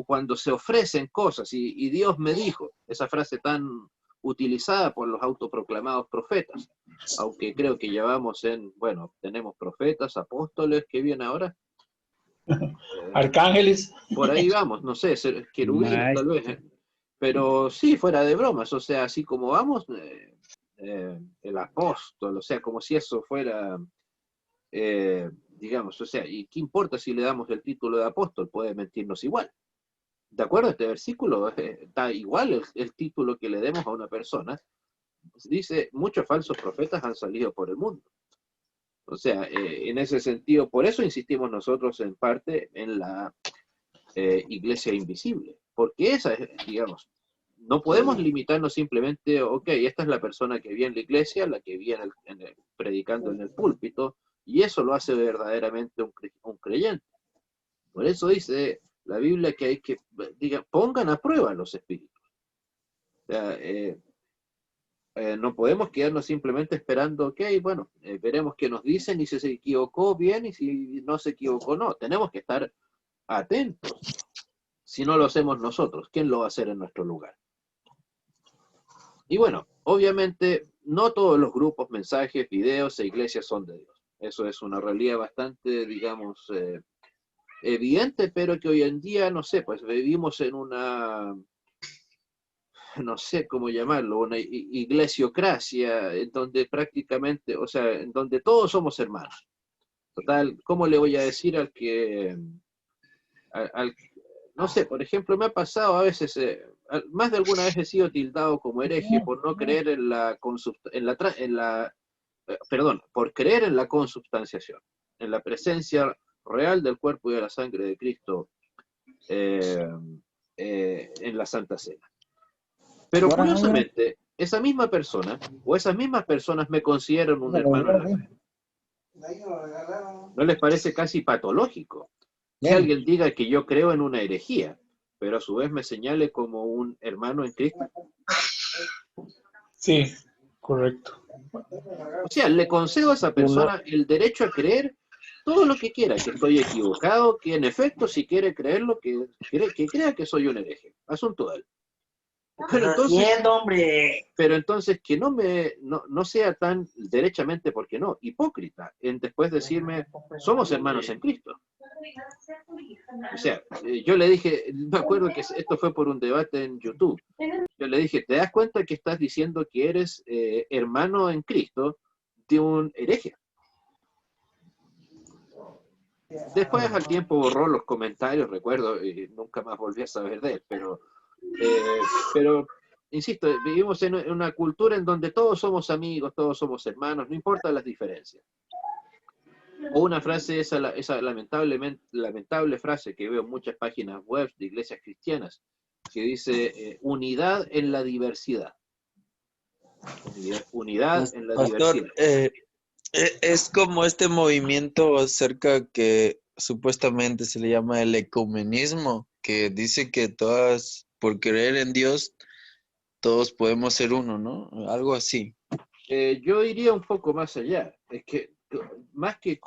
cuando se ofrecen cosas, y Dios me dijo, esa frase tan utilizada por los autoproclamados profetas, aunque creo que tenemos profetas, apóstoles, ¿qué viene ahora?
Arcángeles.
Por ahí vamos, no sé, querubines tal vez, pero sí, fuera de bromas, o sea, así como vamos, el apóstol, o sea, como si eso fuera... digamos, o sea, ¿y qué importa si le damos el título de apóstol? Puede mentirnos igual. ¿De acuerdo? Este versículo está igual el título que le demos a una persona. Dice, muchos falsos profetas han salido por el mundo. O sea, en ese sentido, por eso insistimos nosotros en parte en la iglesia invisible. Porque esa es, digamos, no podemos limitarnos simplemente, ok, esta es la persona que viene en la iglesia, la que viene predicando en el púlpito, y eso lo hace verdaderamente un creyente. Por eso dice la Biblia que hay que, pongan a prueba los espíritus. O sea, no podemos quedarnos simplemente esperando, ok, bueno, veremos qué nos dicen y si se equivocó bien y si no se equivocó no. Tenemos que estar atentos. Si no lo hacemos nosotros, ¿quién lo va a hacer en nuestro lugar? Y bueno, obviamente no todos los grupos, mensajes, videos e iglesias son de Dios. Eso es una realidad bastante, digamos, evidente, pero que hoy en día, no sé, pues vivimos en una, no sé cómo llamarlo, una iglesiocracia, en donde prácticamente, o sea, en donde todos somos hermanos. Total, ¿cómo le voy a decir al que, no sé, por ejemplo, me ha pasado a veces, más de alguna vez he sido tildado como hereje por no creer por creer en la consubstanciación, en la presencia real del cuerpo y de la sangre de Cristo en la Santa Cena. Pero curiosamente, esa misma persona, o esas mismas personas me consideran un hermano en la fe. ¿No les parece casi patológico que alguien diga que yo creo en una herejía, pero a su vez me señale como un hermano en Cristo?
Sí, correcto.
O sea, le concedo a esa persona el derecho a creer todo lo que quiera, que estoy equivocado, que en efecto, si quiere creerlo, que crea que soy un hereje. Asunto de él. Pero entonces que no sea tan derechamente, porque no, hipócrita, en después decirme, somos hermanos en Cristo. O sea, yo le dije, me acuerdo que esto fue por un debate en YouTube. Yo le dije, ¿te das cuenta que estás diciendo que eres hermano en Cristo de un hereje? Después al tiempo borró los comentarios, recuerdo, y nunca más volví a saber de él, pero insisto, vivimos en una cultura en donde todos somos amigos, todos somos hermanos, no importa las diferencias. O una frase, esa lamentable frase que veo en muchas páginas web de iglesias cristianas, que dice unidad en la diversidad. Unidad en la
Pastor,
diversidad.
es como este movimiento acerca que supuestamente se le llama el ecumenismo, que dice que todas, por creer en Dios, todos podemos ser uno, ¿no? Algo así.
Yo iría un poco más allá. Es que más que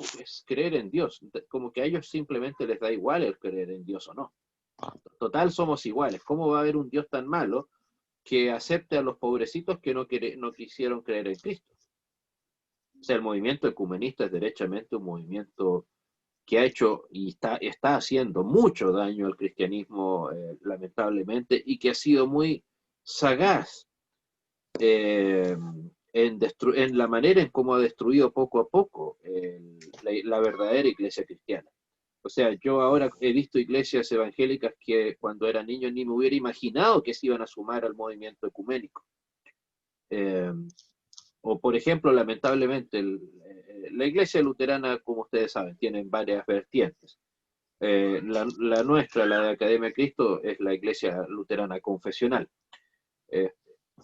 creer en Dios, como que a ellos simplemente les da igual el creer en Dios o no. Total, somos iguales. ¿Cómo va a haber un Dios tan malo que acepte a los pobrecitos que no quisieron creer en Cristo? O sea, el movimiento ecumenista es derechamente un movimiento que ha hecho y está haciendo mucho daño al cristianismo, lamentablemente, y que ha sido muy sagaz en la manera en cómo ha destruido poco a poco la verdadera iglesia cristiana. O sea, yo ahora he visto iglesias evangélicas que cuando era niño ni me hubiera imaginado que se iban a sumar al movimiento ecuménico. O por ejemplo, lamentablemente, la iglesia luterana, como ustedes saben, tiene varias vertientes. La nuestra, la de Academia de Cristo, es la iglesia luterana confesional.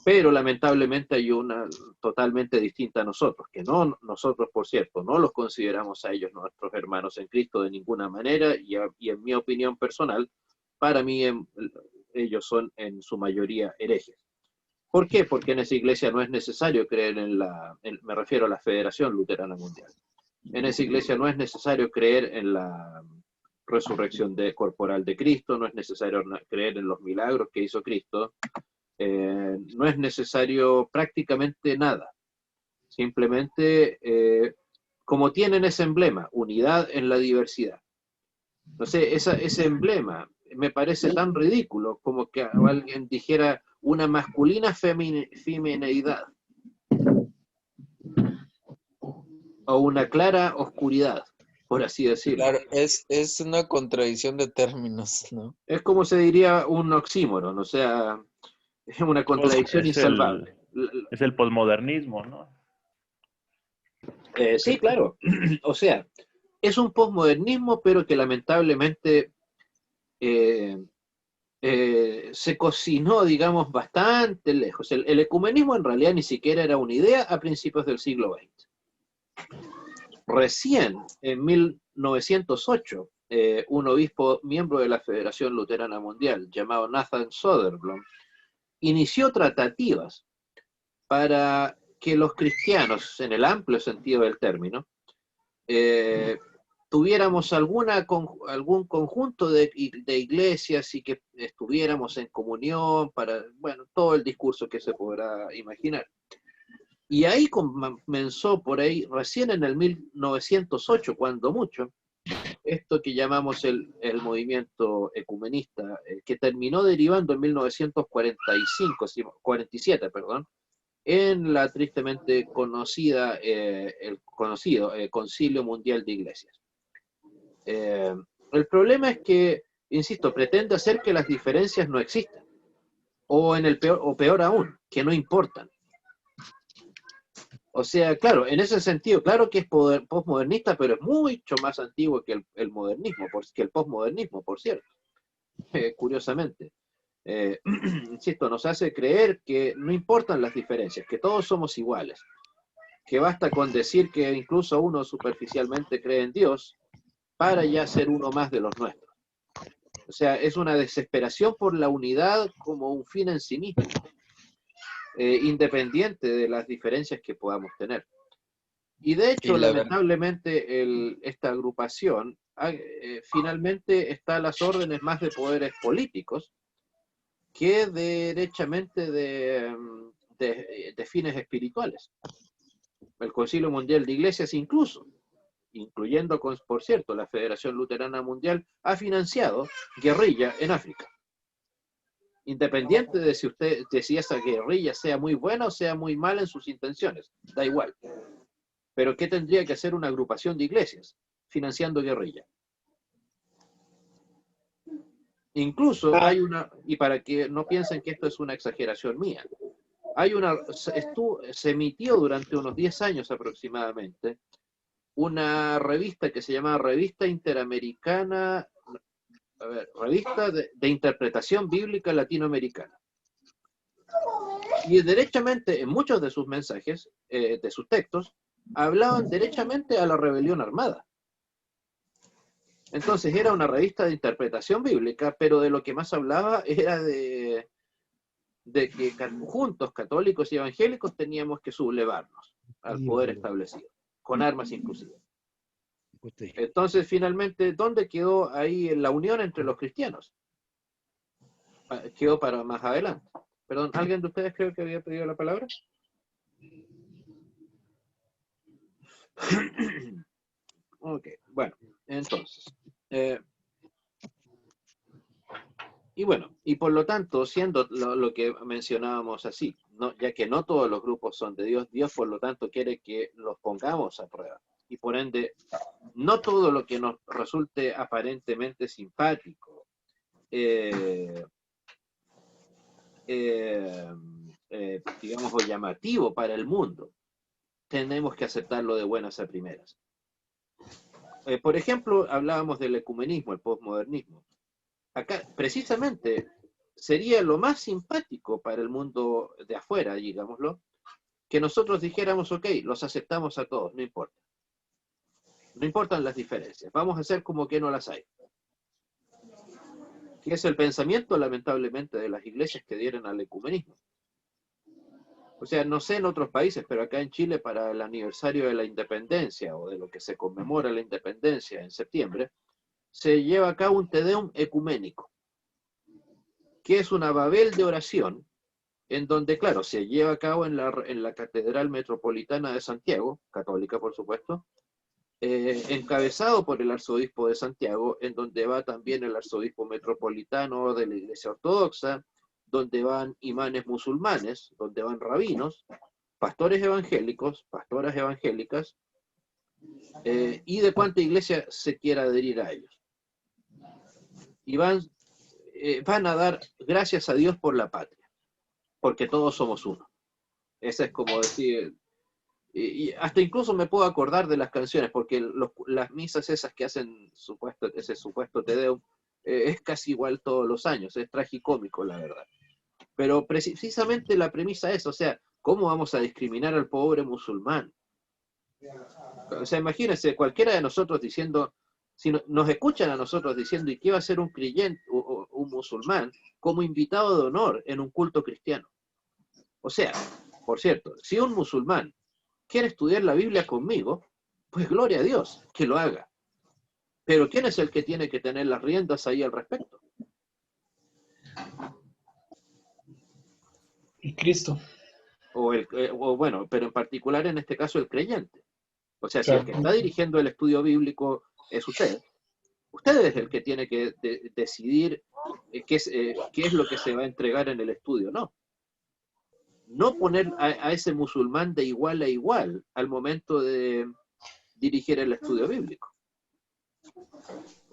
Pero lamentablemente hay una totalmente distinta a nosotros, que no nosotros, por cierto, no los consideramos a ellos nuestros hermanos en Cristo de ninguna manera, y en mi opinión personal, para mí ellos son en su mayoría herejes. ¿Por qué? Porque en esa iglesia no es necesario creer me refiero a la Federación Luterana Mundial. En esa iglesia no es necesario creer en la resurrección corporal de Cristo, no es necesario creer en los milagros que hizo Cristo, no es necesario prácticamente nada. Simplemente, como tienen ese emblema, unidad en la diversidad. Entonces, ese emblema me parece tan ridículo como que alguien dijera una masculina femineidad o una clara oscuridad, por así decirlo.
Claro, es una contradicción de términos, ¿no?
Es como se diría un oxímoron, o sea, es una contradicción insalvable.
Es el posmodernismo, ¿no?
Sí, claro. O sea, es un posmodernismo, pero que lamentablemente se cocinó, digamos, bastante lejos. El ecumenismo en realidad ni siquiera era una idea a principios del siglo XX. Recién, en 1908, un obispo miembro de la Federación Luterana Mundial, llamado Nathan Soderblom, inició tratativas para que los cristianos, en el amplio sentido del término, tuviéramos algún conjunto de iglesias y que estuviéramos en comunión para, bueno, todo el discurso que se podrá imaginar. Y ahí comenzó por ahí, recién en el 1908, cuando mucho, esto que llamamos el movimiento ecumenista, que terminó derivando en 1947, perdón, en la tristemente conocida, el conocido Concilio Mundial de Iglesias. El problema es que, insisto, pretende hacer que las diferencias no existan, o peor aún, que no importan. O sea, claro, en ese sentido, claro que es postmodernista, pero es mucho más antiguo que el modernismo, que el postmodernismo, por cierto, curiosamente. Insisto, nos hace creer que no importan las diferencias, que todos somos iguales, que basta con decir que incluso uno superficialmente cree en Dios para ya ser uno más de los nuestros. O sea, es una desesperación por la unidad como un fin en sí mismo, independiente de las diferencias que podamos tener. Y de
Y
hecho,
la verdad,
lamentablemente, esta agrupación finalmente está a las órdenes más de poderes políticos que derechamente de fines espirituales. El Concilio Mundial de Iglesias incluso, incluyendo, por cierto, la Federación Luterana Mundial, ha financiado guerrilla en África. Independiente de si esa guerrilla sea muy buena o sea muy mala en sus intenciones, da igual. Pero ¿qué tendría que hacer una agrupación de iglesias financiando guerrilla? Incluso hay una, y para que no piensen que esto es una exageración mía, se emitió durante unos 10 años aproximadamente una revista que se llama Revista Interamericana, Revista de Interpretación Bíblica Latinoamericana. Y derechamente, en muchos de sus mensajes, de sus textos, hablaban derechamente a la rebelión armada. Entonces era una revista de interpretación bíblica, pero de lo que más hablaba era de que juntos, católicos y evangélicos, teníamos que sublevarnos al poder establecido, con armas inclusive. Entonces, finalmente, ¿dónde quedó ahí la unión entre los cristianos? Quedó para más adelante. Perdón, ¿alguien de ustedes creo que había pedido la palabra? Ok, bueno, entonces. Y bueno, y por lo tanto, siendo lo que mencionábamos así, ya que no todos los grupos son de Dios, Dios por lo tanto quiere que los pongamos a prueba. Y por ende, no todo lo que nos resulte aparentemente simpático, digamos, o llamativo para el mundo, tenemos que aceptarlo de buenas a primeras. Por ejemplo, hablábamos del ecumenismo, el posmodernismo. Acá, precisamente, sería lo más simpático para el mundo de afuera, digámoslo, que nosotros dijéramos, ok, los aceptamos a todos, no importa. No importan las diferencias, vamos a hacer como que no las hay. Que es el pensamiento, lamentablemente, de las iglesias que dieron al ecumenismo. O sea, no sé en otros países, pero acá en Chile, para el aniversario de la independencia, o de lo que se conmemora la independencia en septiembre, se lleva a cabo un Te Deum ecuménico, que es una Babel de oración, en donde, claro, se lleva a cabo en la Catedral Metropolitana de Santiago, católica por supuesto, encabezado por el arzobispo de Santiago, en donde va también el arzobispo metropolitano de la Iglesia Ortodoxa, donde van imanes musulmanes, donde van rabinos, pastores evangélicos, pastoras evangélicas, y de cuánta iglesia se quiera adherir a ellos. Y van a dar gracias a Dios por la patria, porque todos somos uno. Esa es como decir, y hasta incluso me puedo acordar de las canciones, porque las misas esas que hacen ese supuesto Te Deum, es casi igual todos los años, es tragicómico la verdad. Pero precisamente la premisa es, o sea, ¿cómo vamos a discriminar al pobre musulmán? O sea, imagínense, cualquiera de nosotros diciendo, si nos escuchan a nosotros diciendo, ¿y qué va a ser un creyente o un musulmán como invitado de honor en un culto cristiano? O sea, por cierto, si un musulmán quiere estudiar la Biblia conmigo, pues gloria a Dios, que lo haga. Pero ¿quién es el que tiene que tener las riendas ahí al respecto?
Y Cristo.
O bueno, pero en particular en este caso el creyente. O sea, si
Claro.
el que está dirigiendo el estudio bíblico es usted es el que tiene que decidir qué es lo que se va a entregar en el estudio, no. No poner a ese musulmán de igual a igual al momento de dirigir el estudio bíblico.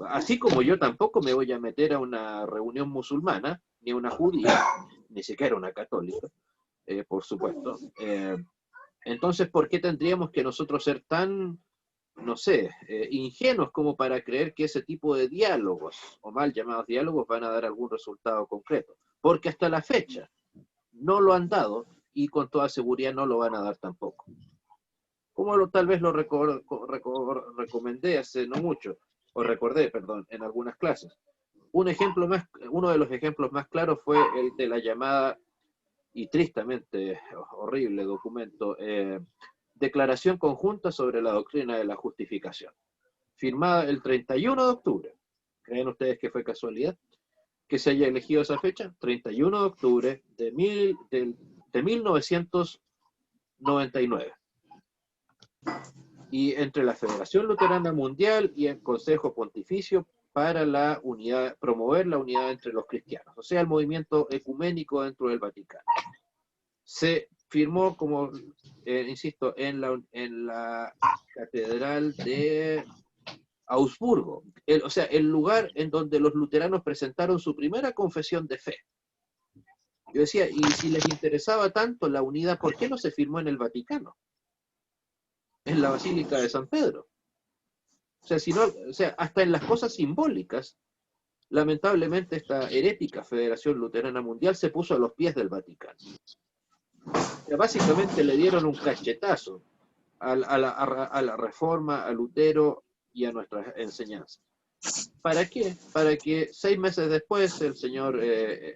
Así como yo tampoco me voy a meter a una reunión musulmana, ni una judía, ni siquiera una católica, por supuesto. Entonces, ¿por qué tendríamos que nosotros ser tan, no sé, ingenuos como para creer que ese tipo de diálogos, o mal llamados diálogos, van a dar algún resultado concreto? Porque hasta la fecha no lo han dado y con toda seguridad no lo van a dar tampoco. Como tal vez lo recomendé hace no mucho, o recordé, perdón, en algunas clases. Uno de los ejemplos más claros fue el de la llamada y tristemente horrible documento Declaración conjunta sobre la doctrina de la justificación, firmada el 31 de octubre. ¿Creen ustedes que fue casualidad que se haya elegido esa fecha? 31 de octubre de 1999. Y entre la Federación Luterana Mundial y el Consejo Pontificio para la unidad, promover la unidad entre los cristianos, o sea, el movimiento ecuménico dentro del Vaticano. Se firmó, como insisto, en la Catedral de Augsburgo, o sea, el lugar en donde los luteranos presentaron su primera confesión de fe. Yo decía, y si les interesaba tanto la unidad, ¿por qué no se firmó en el Vaticano? En la Basílica de San Pedro. O sea, si no, o sea, hasta en las cosas simbólicas, lamentablemente esta herética Federación Luterana Mundial se puso a los pies del Vaticano. O sea, básicamente le dieron un cachetazo a la Reforma, a Lutero y a nuestras enseñanzas. ¿Para qué? Para que 6 meses después el señor,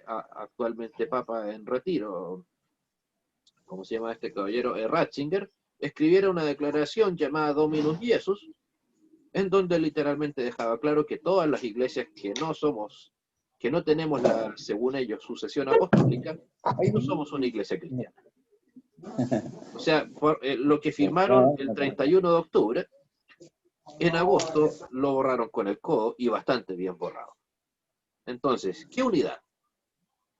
actualmente Papa en retiro, ¿cómo se llama este caballero? Ratzinger, escribiera una declaración llamada Dominus Jesus, en donde literalmente dejaba claro que todas las iglesias que no tenemos según ellos, sucesión apostólica, ahí no somos una iglesia cristiana. O sea, lo que firmaron el 31 de octubre, en agosto lo borraron con el codo y bastante bien borrado. Entonces, ¿qué unidad?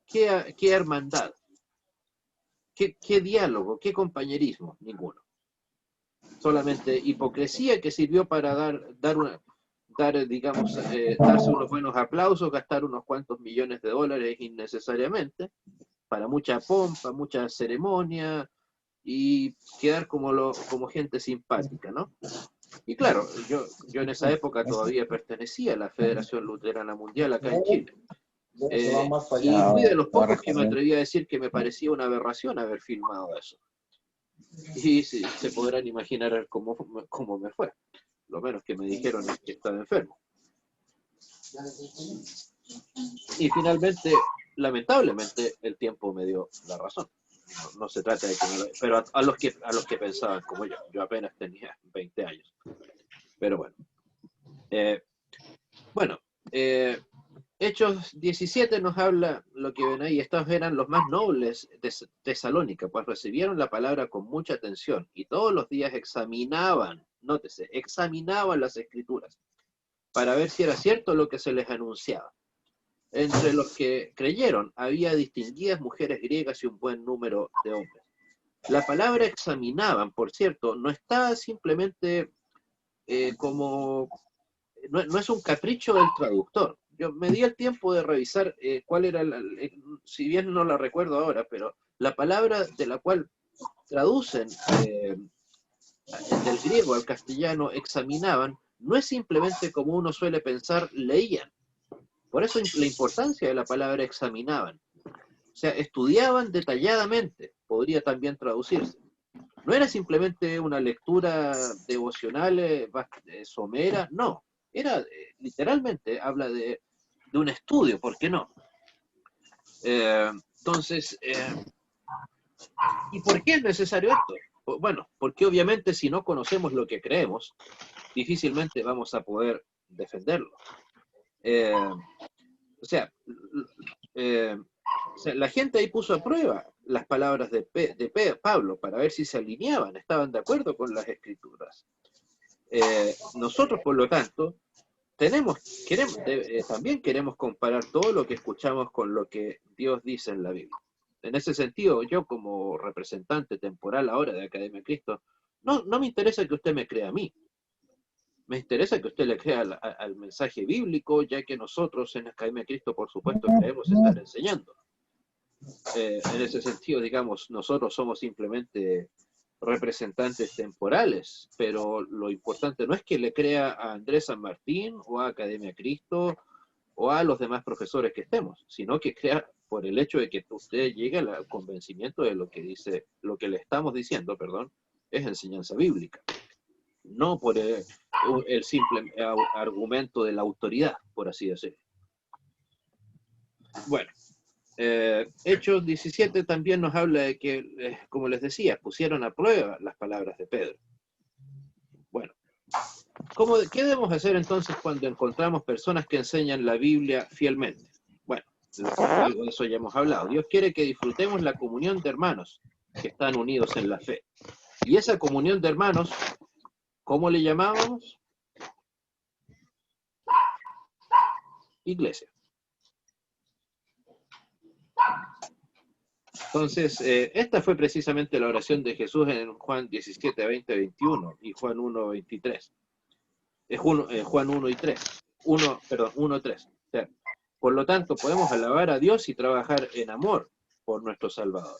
¿Qué hermandad? ¿Qué diálogo? ¿Qué compañerismo? Ninguno. Solamente hipocresía que sirvió para darse unos buenos aplausos, gastar unos cuantos millones de dólares innecesariamente, para mucha pompa, mucha ceremonia, y quedar como gente simpática, ¿no? Y claro, yo en esa época todavía pertenecía a la Federación Luterana Mundial acá en Chile. Y fui de los pocos que me atreví a decir que me parecía una aberración haber filmado eso. Y sí, se podrán imaginar cómo me fue. Lo menos que me dijeron es que estaba enfermo. Y finalmente, lamentablemente, el tiempo me dio la razón. No se trata de que pero a los que pensaban como yo apenas tenía 20 años. Pero bueno. Hechos 17 nos habla lo que ven ahí. Estos eran los más nobles de Tesalónica, pues recibieron la palabra con mucha atención y todos los días examinaban, nótese, examinaban las escrituras para ver si era cierto lo que se les anunciaba. Entre los que creyeron había distinguidas mujeres griegas y un buen número de hombres. La palabra examinaban, por cierto, no está simplemente no es un capricho del traductor. Yo me di el tiempo de revisar cuál era, si bien no la recuerdo ahora, pero la palabra de la cual traducen del griego al castellano, examinaban, no es simplemente como uno suele pensar, leían. Por eso la importancia de la palabra examinaban. O sea, estudiaban detalladamente, podría también traducirse. No era simplemente una lectura devocional somera, no. Era, literalmente, habla de un estudio, ¿por qué no? Entonces, ¿y por qué es necesario esto? Bueno, porque obviamente si no conocemos lo que creemos, difícilmente vamos a poder defenderlo. O sea, la gente ahí puso a prueba las palabras de Pablo para ver si se alineaban, estaban de acuerdo con las escrituras. Nosotros, por lo tanto, también queremos comparar todo lo que escuchamos con lo que Dios dice en la Biblia. En ese sentido, yo como representante temporal ahora de Academia Cristo, no me interesa que usted me crea a mí. Me interesa que usted le crea al mensaje bíblico, ya que nosotros en Academia Cristo, por supuesto, creemos estar enseñando. En ese sentido, digamos, nosotros somos simplemente representantes temporales, pero lo importante no es que le crea a Andrés San Martín o a Academia Cristo o a los demás profesores que estemos, sino que crea por el hecho de que usted llegue al convencimiento de lo que le estamos diciendo, es enseñanza bíblica, no por el simple argumento de la autoridad, por así decirlo. Bueno, Hechos 17 también nos habla de que, como les decía, pusieron a prueba las palabras de Pedro. Bueno, ¿qué debemos hacer entonces cuando encontramos personas que enseñan la Biblia fielmente? Bueno, algo de eso ya hemos hablado. Dios quiere que disfrutemos la comunión de hermanos que están unidos en la fe. Y esa comunión de hermanos, ¿cómo le llamábamos? Iglesia. Entonces, esta fue precisamente la oración de Jesús en Juan 17, 20, 21 y Juan 1, 23. Juan 1 y 3. 1, 3. O sea, por lo tanto, podemos alabar a Dios y trabajar en amor por nuestro Salvador.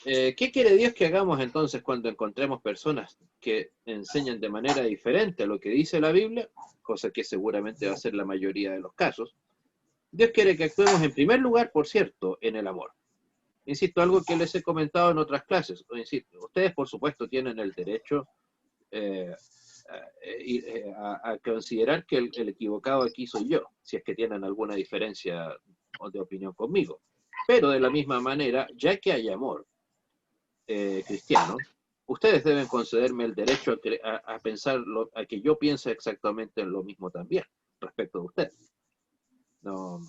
¿Qué quiere Dios que hagamos entonces cuando encontremos personas que enseñan de manera diferente a lo que dice la Biblia? Cosa que seguramente va a ser la mayoría de los casos. Dios quiere que actuemos en primer lugar, por cierto, en el amor. Insisto, algo que les he comentado en otras clases. Insisto, ustedes por supuesto tienen el derecho a considerar que el equivocado aquí soy yo, si es que tienen alguna diferencia de opinión conmigo. Pero de la misma manera, ya que hay amor cristiano, ustedes deben concederme el derecho a pensar, a que yo piense exactamente en lo mismo también, respecto de ustedes. No,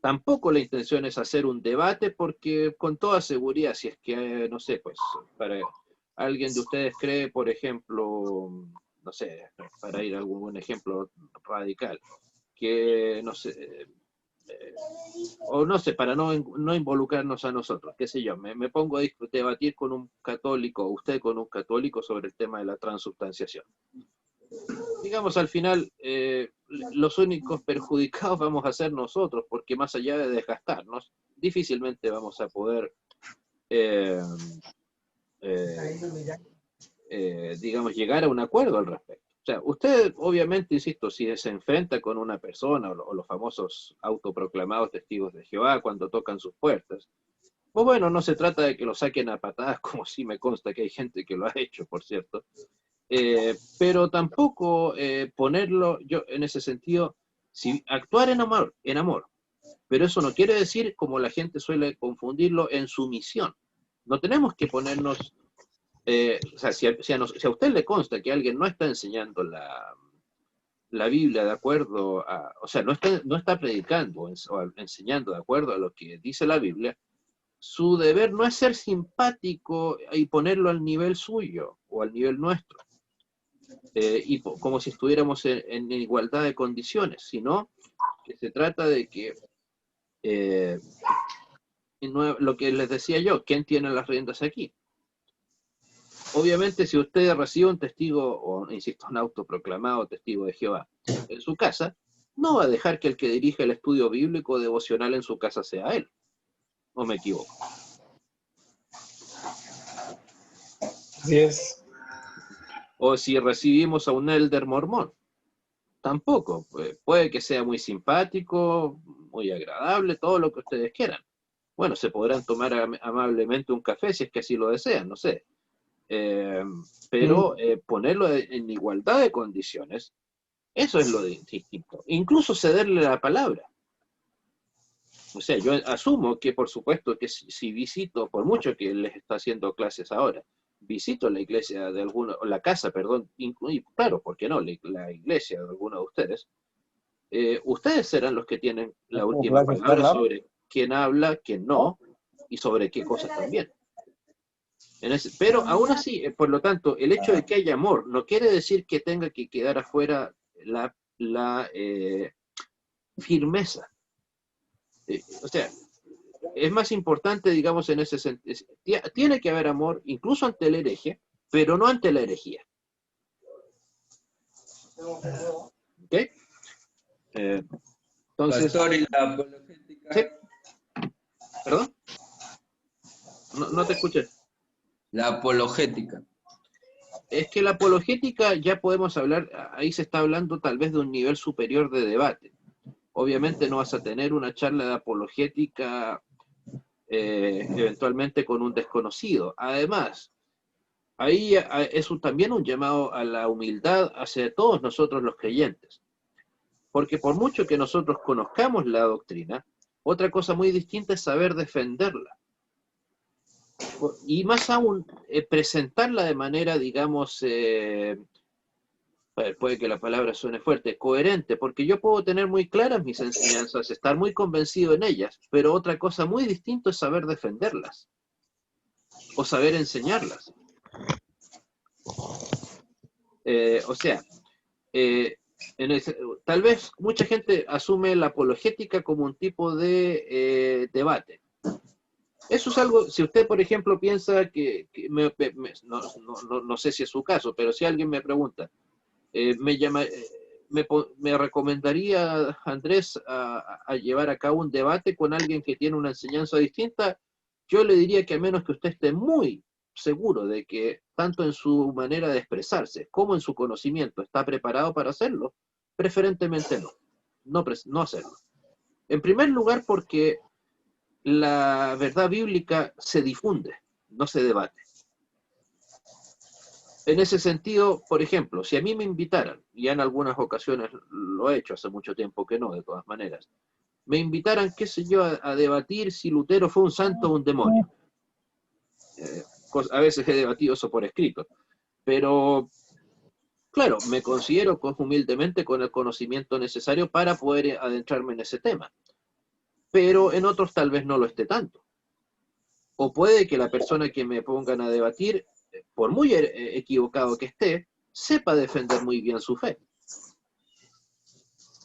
tampoco la intención es hacer un debate, porque con toda seguridad, si es que, no sé, pues, para alguien de ustedes cree, por ejemplo, no sé, para ir a algún ejemplo radical, que, no sé, o no sé, para no involucrarnos a nosotros, qué sé yo, me pongo a debatir con un católico, o usted con un católico, sobre el tema de la transubstanciación. Digamos, al final, los únicos perjudicados vamos a ser nosotros, porque más allá de desgastarnos, difícilmente vamos a poder, digamos, llegar a un acuerdo al respecto. O sea, usted, obviamente, insisto, si se enfrenta con una persona, o los famosos autoproclamados testigos de Jehová cuando tocan sus puertas, pues bueno, no se trata de que lo saquen a patadas, como sí me consta que hay gente que lo ha hecho, por cierto, pero tampoco ponerlo, yo en ese sentido, si actuar en amor, pero eso no quiere decir, como la gente suele confundirlo, en sumisión. No tenemos que ponernos, o sea, si a usted le consta que alguien no está enseñando la Biblia de acuerdo a, o sea, no está predicando o enseñando de acuerdo a lo que dice la Biblia, su deber no es ser simpático y ponerlo al nivel suyo o al nivel nuestro, y como si estuviéramos en igualdad de condiciones, sino que se trata de que, lo que les decía yo, ¿quién tiene las riendas aquí? Obviamente, si usted recibe un testigo, o insisto, un autoproclamado testigo de Jehová en su casa, no va a dejar que el que dirige el estudio bíblico devocional en su casa sea él. ¿O me equivoco?
Así es.
O si recibimos a un elder mormón, tampoco. Puede que sea muy simpático, muy agradable, todo lo que ustedes quieran. Bueno, se podrán tomar amablemente un café si es que así lo desean, no sé. Pero ponerlo en igualdad de condiciones, eso es lo distinto. Incluso cederle la palabra. O sea, yo asumo que, por supuesto, que si visito, por mucho que les está haciendo clases ahora, visito la iglesia de alguno, o la casa, perdón, y claro, ¿por qué no? La iglesia de alguno de ustedes, ustedes serán los que tienen la última palabra sobre quién habla, quién no, y sobre qué cosas también. Pero aún así, por lo tanto, el hecho de que haya amor no quiere decir que tenga que quedar afuera la firmeza. O sea, es más importante, digamos, en ese sentido. Tiene que haber amor, incluso ante el hereje, pero no ante la herejía. ¿Ok? Entonces,
Pastor, ¿y la apologética?
¿sí? ¿Perdón? No te escuché.
La apologética.
Es que la apologética ya podemos hablar, ahí se está hablando tal vez de un nivel superior de debate. Obviamente no vas a tener una charla de apologética eventualmente con un desconocido. Además, ahí es también un llamado a la humildad hacia todos nosotros los creyentes. Porque por mucho que nosotros conozcamos la doctrina, otra cosa muy distinta es saber defenderla. Y más aún, presentarla de manera, digamos, puede que la palabra suene fuerte, coherente, porque yo puedo tener muy claras mis enseñanzas, estar muy convencido en ellas, pero otra cosa muy distinta es saber defenderlas o saber enseñarlas. O sea, tal vez mucha gente asume la apologética como un tipo de debate. Eso es algo, si usted, por ejemplo, piensa que no sé si es su caso, pero si alguien me pregunta, me recomendaría, Andrés, a llevar a cabo un debate con alguien que tiene una enseñanza distinta, yo le diría que a menos que usted esté muy seguro de que tanto en su manera de expresarse como en su conocimiento está preparado para hacerlo, preferentemente no hacerlo. En primer lugar, porque la verdad bíblica se difunde, no se debate. En ese sentido, por ejemplo, si a mí me invitaran, y ya en algunas ocasiones lo he hecho, hace mucho tiempo que no, de todas maneras, me invitaran, qué sé yo, a debatir si Lutero fue un santo o un demonio. A veces he debatido eso por escrito, pero claro, me considero humildemente con el conocimiento necesario para poder adentrarme en ese tema, pero en otros tal vez no lo esté tanto. O puede que la persona que me pongan a debatir, por muy equivocado que esté, sepa defender muy bien su fe.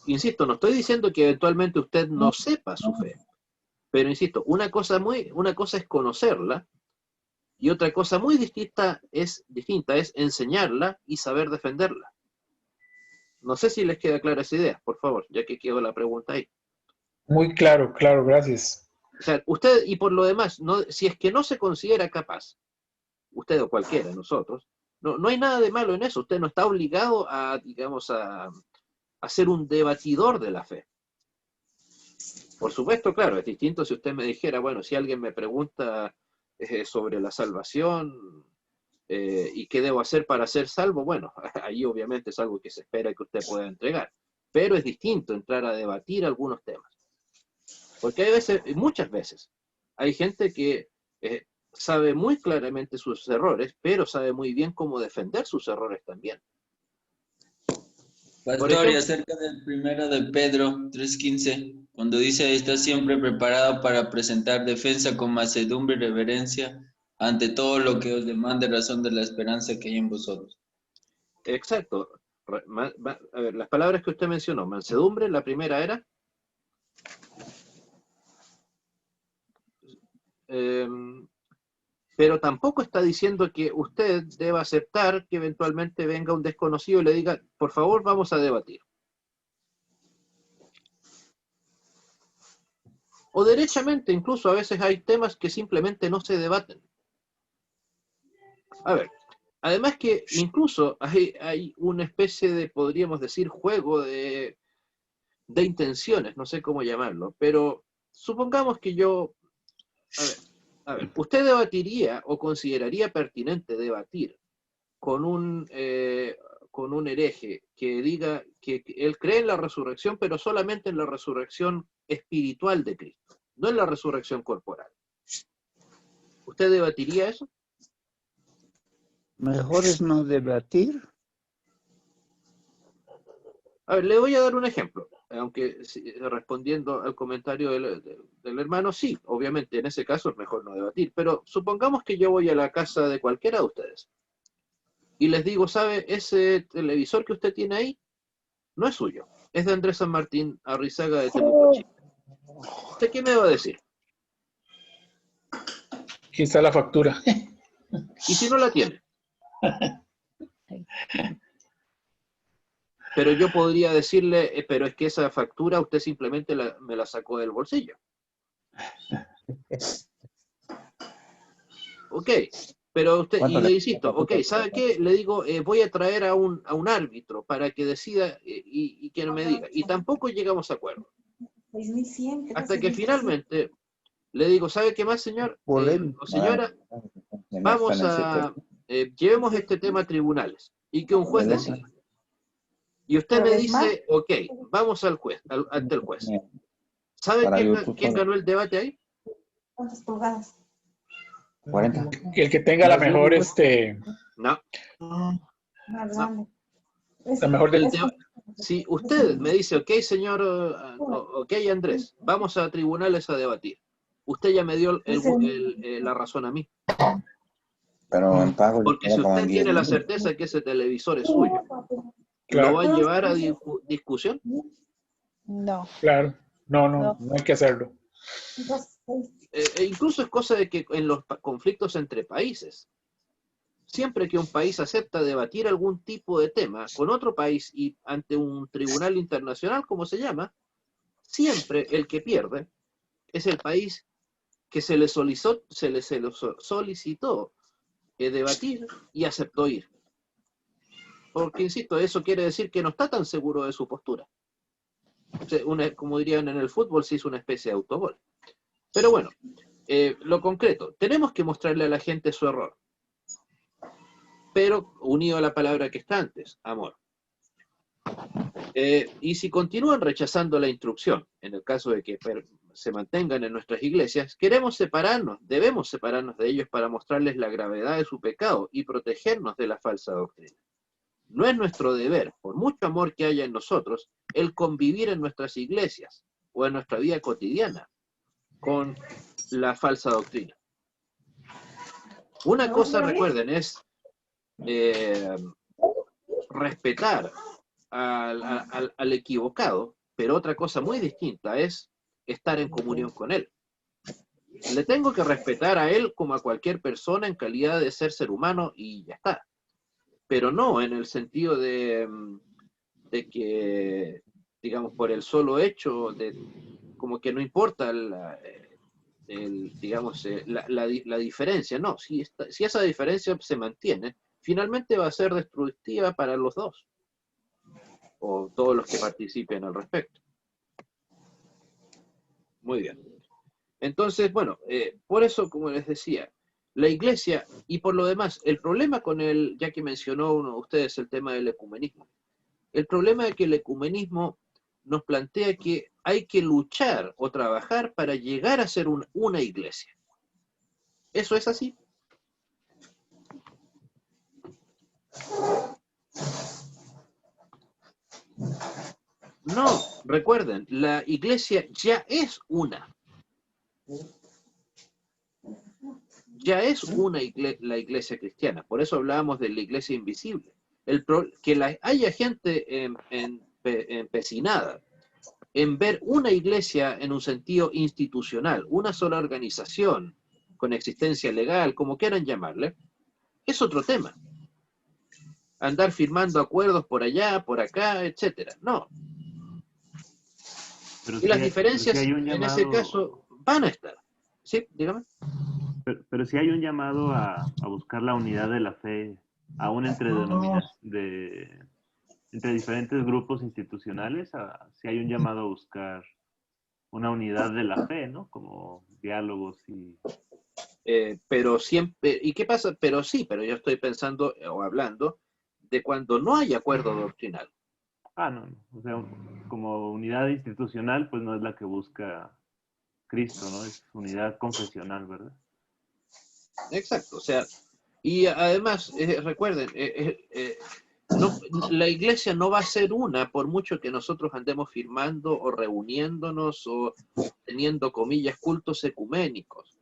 Insisto, no estoy diciendo que eventualmente usted no sepa su fe, pero insisto, una cosa es conocerla y otra cosa muy distinta es enseñarla y saber defenderla. No sé si les queda clara esa idea, por favor, ya que quedó la pregunta ahí.
Muy claro, claro, gracias.
O sea, usted, y por lo demás, si es que no se considera capaz, usted o cualquiera de nosotros, no hay nada de malo en eso. Usted no está obligado a, digamos, a ser un debatidor de la fe. Por supuesto, claro, es distinto si usted me dijera, bueno, si alguien me pregunta sobre la salvación y qué debo hacer para ser salvo, bueno, ahí obviamente es algo que se espera que usted pueda entregar. Pero es distinto entrar a debatir algunos temas. Porque hay veces, muchas veces, hay gente que sabe muy claramente sus errores, pero sabe muy bien cómo defender sus errores también.
Pastor, y acerca del primero de Pedro 3:15, cuando dice, está siempre preparado para presentar defensa con mansedumbre y reverencia ante todo lo que os demande razón de la esperanza que hay en vosotros.
Exacto. A ver, las palabras que usted mencionó, mansedumbre, la primera era... pero tampoco está diciendo que usted deba aceptar que eventualmente venga un desconocido y le diga, por favor, vamos a debatir. O derechamente, incluso a veces hay temas que simplemente no se debaten. A ver, además que incluso hay una especie de, podríamos decir, juego de intenciones, no sé cómo llamarlo, pero supongamos que yo... A ver, ¿usted debatiría o consideraría pertinente debatir con un hereje que diga que él cree en la resurrección, pero solamente en la resurrección espiritual de Cristo, no en la resurrección corporal? ¿Usted debatiría eso?
Mejor es no debatir.
A ver, le voy a dar un ejemplo, aunque respondiendo al comentario del hermano, sí, obviamente en ese caso es mejor no debatir, pero supongamos que yo voy a la casa de cualquiera de ustedes y les digo, ¿sabe? Ese televisor que usted tiene ahí no es suyo, es de Andrés San Martín Arrizaga de Temuco, Chile. ¿Usted qué me va a decir?
Aquí está la factura.
¿Y si no la tiene? Pero yo podría decirle, pero es que esa factura usted simplemente me la sacó del bolsillo. Ok, pero usted, y le insisto, ok, ¿sabe qué? Le digo, voy a traer a un árbitro para que decida y que me diga. Y tampoco llegamos a acuerdo. Hasta que finalmente le digo, ¿sabe qué más, señor? O señora, vamos a llevemos este tema a tribunales y que un juez decida. Y usted me dice, ok, vamos al juez, ante el juez. ¿Sabe quién ganó el debate ahí?
¿Cuántas pulgadas?
40.
El que tenga la mejor,
No.
Más grande.
la mejor del
Si usted me dice, ok, señor, ok, Andrés, vamos a tribunales a debatir. Usted ya me dio la razón a mí.
Pero en pago.
Porque si usted tiene la certeza que ese televisor es suyo, ¿lo va a llevar a discusión?
No.
Claro. No hay que hacerlo.
Incluso es cosa de que en los conflictos entre países, siempre que un país acepta debatir algún tipo de tema con otro país y ante un tribunal internacional, como se llama, siempre el que pierde es el país que se le solicitó debatir y aceptó ir. Porque, insisto, eso quiere decir que no está tan seguro de su postura. Como dirían en el fútbol, se hizo una especie de autogol. Pero bueno, lo concreto, tenemos que mostrarle a la gente su error. Pero unido a la palabra que está antes, amor. Y si continúan rechazando la instrucción, en el caso de que se mantengan en nuestras iglesias, debemos separarnos de ellos para mostrarles la gravedad de su pecado y protegernos de la falsa doctrina. No es nuestro deber, por mucho amor que haya en nosotros, el convivir en nuestras iglesias o en nuestra vida cotidiana con la falsa doctrina. Una cosa, recuerden, es respetar al equivocado, pero otra cosa muy distinta es estar en comunión con él. Le tengo que respetar a él como a cualquier persona en calidad de ser humano y ya está. Pero no en el sentido de que, digamos, por el solo hecho de como que no importa la diferencia. No, si esa diferencia se mantiene, finalmente va a ser destructiva para los dos, o todos los que participen al respecto. Muy bien. Entonces, bueno, por eso, como les decía, la iglesia, y por lo demás, el problema con ya que mencionó uno de ustedes el tema del ecumenismo, el problema es que el ecumenismo nos plantea que hay que luchar o trabajar para llegar a ser una iglesia. ¿Eso es así? No, recuerden, la iglesia ya es una. Ya es la iglesia cristiana. Por eso hablábamos de la iglesia invisible. Haya gente empecinada en ver una iglesia en un sentido institucional, una sola organización con existencia legal, como quieran llamarle, es otro tema. Andar firmando acuerdos por allá, por acá, etcétera. No.
Pero
y las diferencias en ese caso van a estar. ¿Sí? Dígame.
Pero sí hay un llamado a buscar la unidad de la fe, aún entre entre diferentes grupos institucionales, sí hay un llamado a buscar una unidad de la fe, ¿no? Como diálogos y...
pero siempre, ¿y qué pasa? Pero yo estoy pensando o hablando de cuando no hay acuerdo doctrinal.
No. O sea, como unidad institucional, pues no es la que busca Cristo, ¿no? Es unidad confesional, ¿verdad?
Exacto, o sea, y además, recuerden, la iglesia no va a ser una por mucho que nosotros andemos firmando o reuniéndonos o teniendo, comillas, cultos ecuménicos.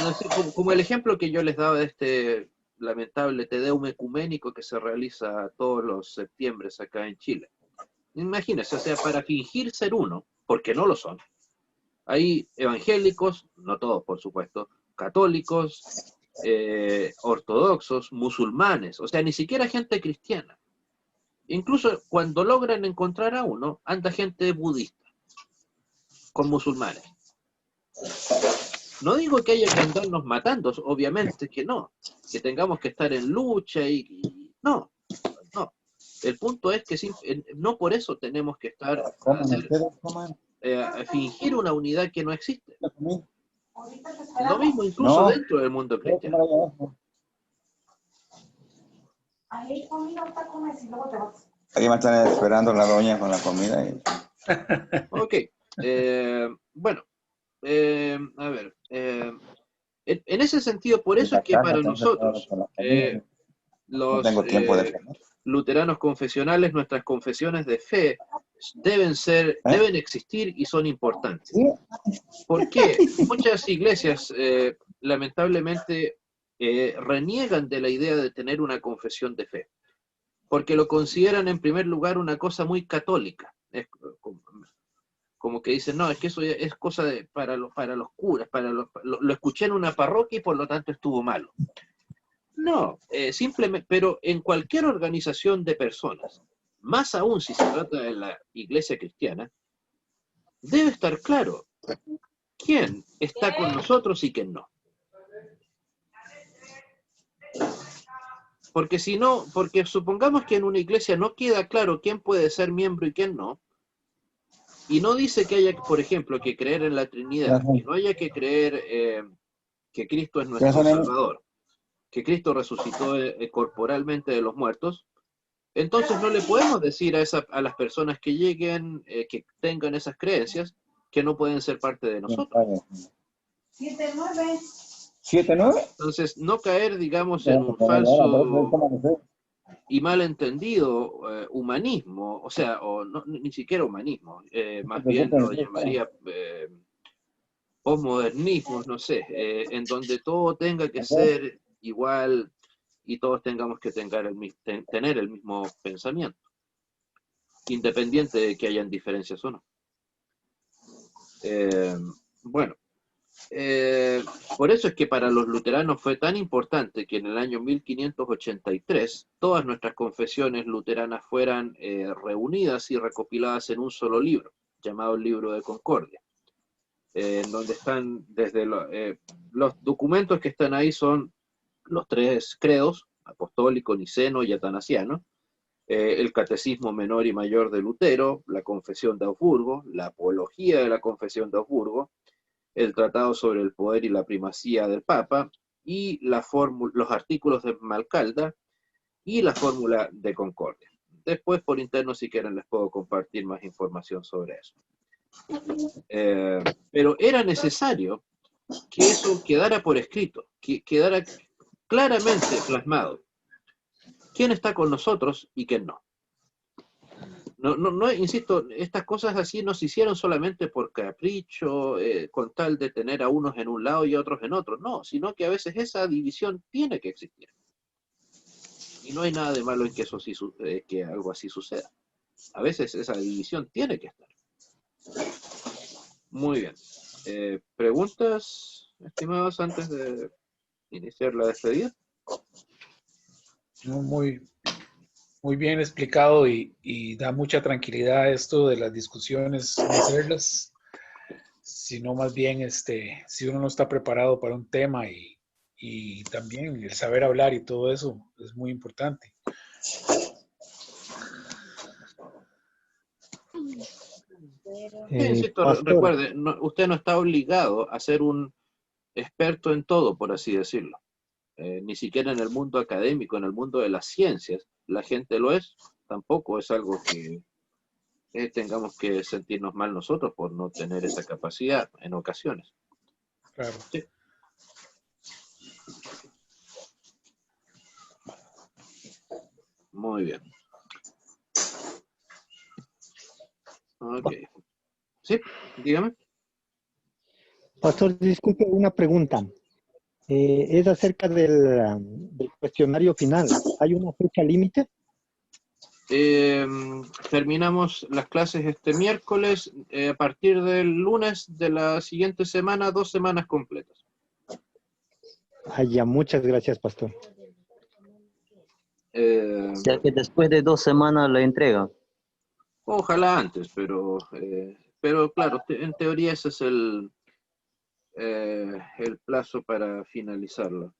No sé, como el ejemplo que yo les daba de este lamentable Te Deum ecuménico que se realiza todos los septiembres acá en Chile. Imagínense, o sea, para fingir ser uno, porque no lo son, hay evangélicos, no todos por supuesto, católicos, ortodoxos, musulmanes, o sea, ni siquiera gente cristiana. Incluso cuando logran encontrar a uno, anda gente budista, con musulmanes. No digo que haya que andarnos matando, obviamente que no, que tengamos que estar en lucha no. El punto es que no por eso tenemos que estar a fingir una unidad que no existe. Lo mismo incluso
No.
dentro del mundo cristiano.
Ahí me están esperando la doña con la comida.
Ok. Bueno, a ver. En ese sentido, por
Y
eso es
la
que
casa
para
están preparados
nosotros,
con la comida. No
los
tengo tiempo de comer.
luteranos confesionales, nuestras confesiones de fe deben existir y son importantes.
Sí.
¿Por qué? Muchas iglesias, lamentablemente, reniegan de la idea de tener una confesión de fe, porque lo consideran en primer lugar una cosa muy católica. Es como que dicen, no, es que eso es cosa para los curas, lo escuché en una parroquia y por lo tanto estuvo malo. No, simplemente, pero en cualquier organización de personas, más aún si se trata de la iglesia cristiana, debe estar claro quién está con nosotros y quién no. Porque si no, porque supongamos que en una iglesia no queda claro quién puede ser miembro y quién no, y no dice que haya, por ejemplo, que creer en la Trinidad, que no haya que creer que Cristo es nuestro Salvador, que Cristo resucitó corporalmente de los muertos, entonces no le podemos decir a las personas que lleguen, que tengan esas creencias, que no pueden ser parte de nosotros.
7-9.
7-9.
Entonces, no caer, digamos, en un falso y malentendido humanismo, o sea, o no, ni siquiera humanismo, más bien lo llamaría posmodernismo, no sé, en donde todo tenga que ser igual y todos tengamos que tener el mismo pensamiento, independiente de que hayan diferencias o no. Bueno, por eso es que para los luteranos fue tan importante que en el año 1583 todas nuestras confesiones luteranas fueran reunidas y recopiladas en un solo libro, llamado el Libro de Concordia, en donde están desde los documentos que están ahí son los tres credos, apostólico, niceno y atanasiano, el catecismo menor y mayor de Lutero, la confesión de Augsburgo, la apología de la confesión de Augsburgo, el tratado sobre el poder y la primacía del Papa, y los artículos de Malcalda y la fórmula de Concordia. Después, por interno, si quieren, les puedo compartir más información sobre eso. Pero era necesario que eso quedara por escrito, que quedara claramente plasmado quién está con nosotros y quién no. No, insisto, estas cosas así no se hicieron solamente por capricho, con tal de tener a unos en un lado y a otros en otro, no, sino que a veces esa división tiene que existir. Y no hay nada de malo en que que algo así suceda. A veces esa división tiene que estar. Muy bien. ¿Preguntas, estimados, antes de iniciar la despedida?
Muy bien explicado y da mucha tranquilidad esto de las discusiones, no hacerlas, sino más bien si uno no está preparado para un tema y también el saber hablar y todo eso es muy importante.
Insisto, recuerde, usted no está obligado a ser un experto en todo, por así decirlo. Ni siquiera en el mundo académico, en el mundo de las ciencias, la gente lo es. Tampoco es algo que tengamos que sentirnos mal nosotros por no tener esa capacidad en ocasiones.
Claro.
Sí. Muy bien. Ok. Sí, dígame.
Pastor, disculpe una pregunta. Es acerca del cuestionario final. ¿Hay una fecha límite?
Terminamos las clases este miércoles. A partir del lunes de la siguiente semana, 2 semanas completas.
Ya, muchas gracias, Pastor.
O sea que después de 2 semanas la entrega.
Ojalá antes, pero claro, en teoría ese es el plazo para finalizarlo.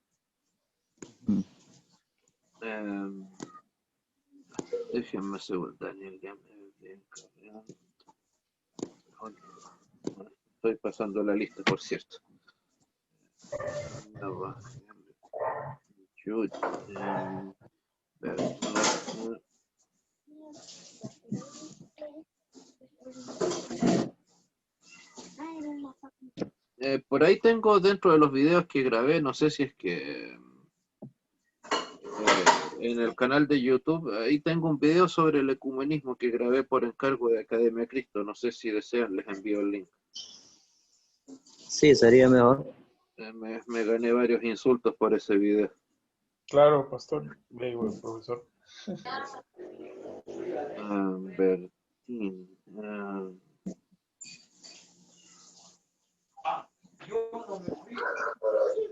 Déjenme segundo, Daniel. Estoy pasando la lista, por cierto. No va. Shoot. Ver- por ahí tengo dentro de los videos que grabé, no sé si es que en el canal de YouTube, ahí tengo un video sobre el ecumenismo que grabé por encargo de Academia Cristo. No sé si desean, les envío el link.
Sí, sería mejor.
Me gané varios insultos por ese video.
Claro, pastor. Digo, profesor.
Bertín.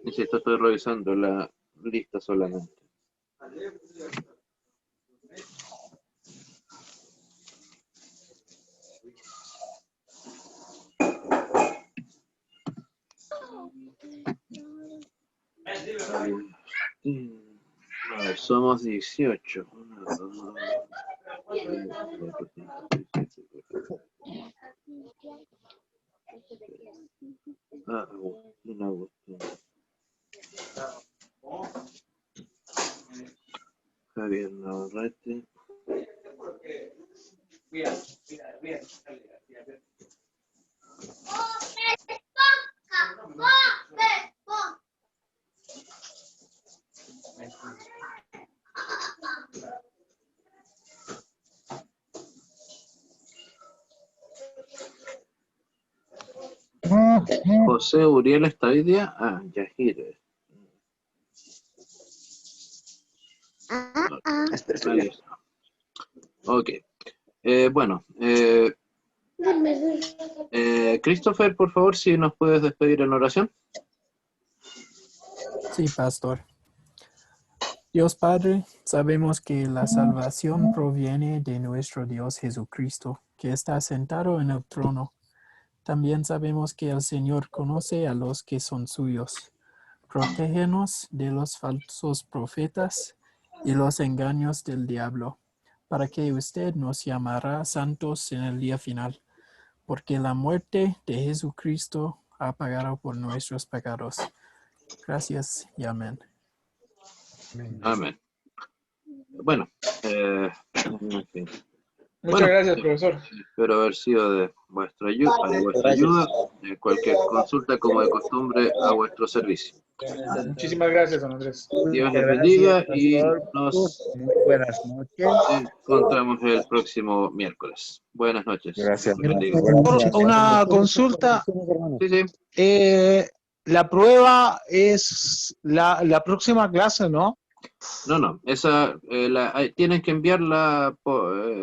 Insisto, estoy revisando la lista solamente. A ver, somos 18. Agustín. Javier Navarrete. José Uriel Estavidia. Yajir. Ahí está. Ok. Bueno. Christopher, por favor, si nos puedes despedir en oración.
Sí, pastor. Dios Padre, sabemos que la salvación proviene de nuestro Dios Jesucristo, que está sentado en el trono. También sabemos que el Señor conoce a los que son suyos. Protégenos de los falsos profetas y los engaños del diablo, para que usted nos llamará santos en el día final, porque la muerte de Jesucristo ha pagado por nuestros pecados. Gracias y amén.
Amén. Bueno, en fin.
Muchas gracias, profesor.
Espero haber sido de vuestra ayuda. Cualquier consulta, como de costumbre, a vuestro servicio.
Muchísimas gracias, don Andrés.
Dios les bendiga y
pastor.
nos
Muy buenas noches.
encontramos el próximo miércoles. Buenas noches.
Gracias.
Dios bendiga.
Una consulta.
Sí, sí.
La prueba es la próxima clase, ¿no?
No, esa tienen que enviarla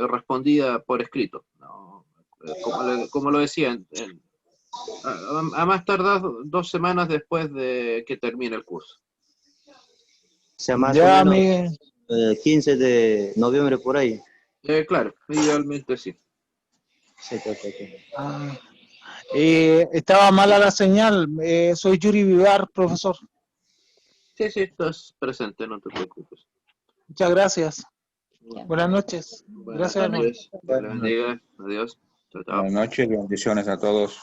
respondida por escrito. No, como lo decía, a más tardar 2 semanas después de que termine el curso.
O sea, más
Ya
o menos 15 de noviembre por ahí.
Claro, idealmente sí.
Sí,
Ah, estaba mala la señal. Soy Yuri Vivar, profesor.
Sí, estás presente, no te preocupes.
Muchas gracias. Buenas noches.
Buenas
Gracias, hermano.
noches. Dios les bendiga. Adiós. Chao, chao.
Buenas noches, bendiciones a todos.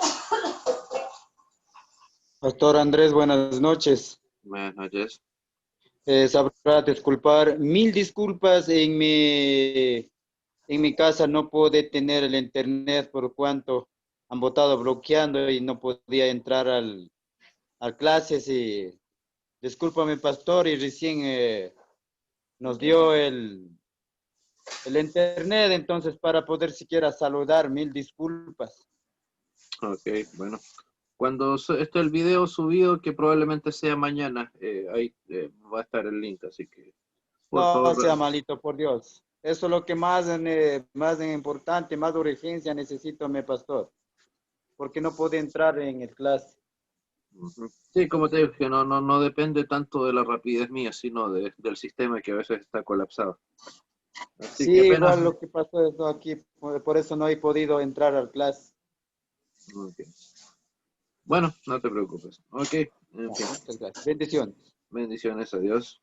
Pastor Andrés, buenas noches.
Buenas noches.
Sabrá disculpar, 1000 disculpas, en mi casa no pude tener el internet por cuanto han votado bloqueando y no podía entrar a clases. Y discúlpame, pastor, y recién nos dio el internet, entonces para poder siquiera saludar, 1000 disculpas.
Ok, bueno. Cuando esté el video subido, que probablemente sea mañana, ahí va a estar el link, así que por
No
favor.
sea malito, por Dios. Eso es lo que más importante, más urgencia necesito, mi pastor. Porque no pude entrar en el clase.
Sí, como te digo, que no depende tanto de la rapidez mía, sino del sistema que a veces está colapsado. Así
Sí,
que apenas...
igual lo que pasó es aquí, por eso no he podido entrar al clase.
Okay. Bueno, no te preocupes. Ok, en fin.
Muchas gracias. Bendiciones.
Bendiciones, adiós.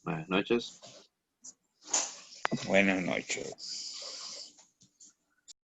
Buenas noches.
Buenas noches.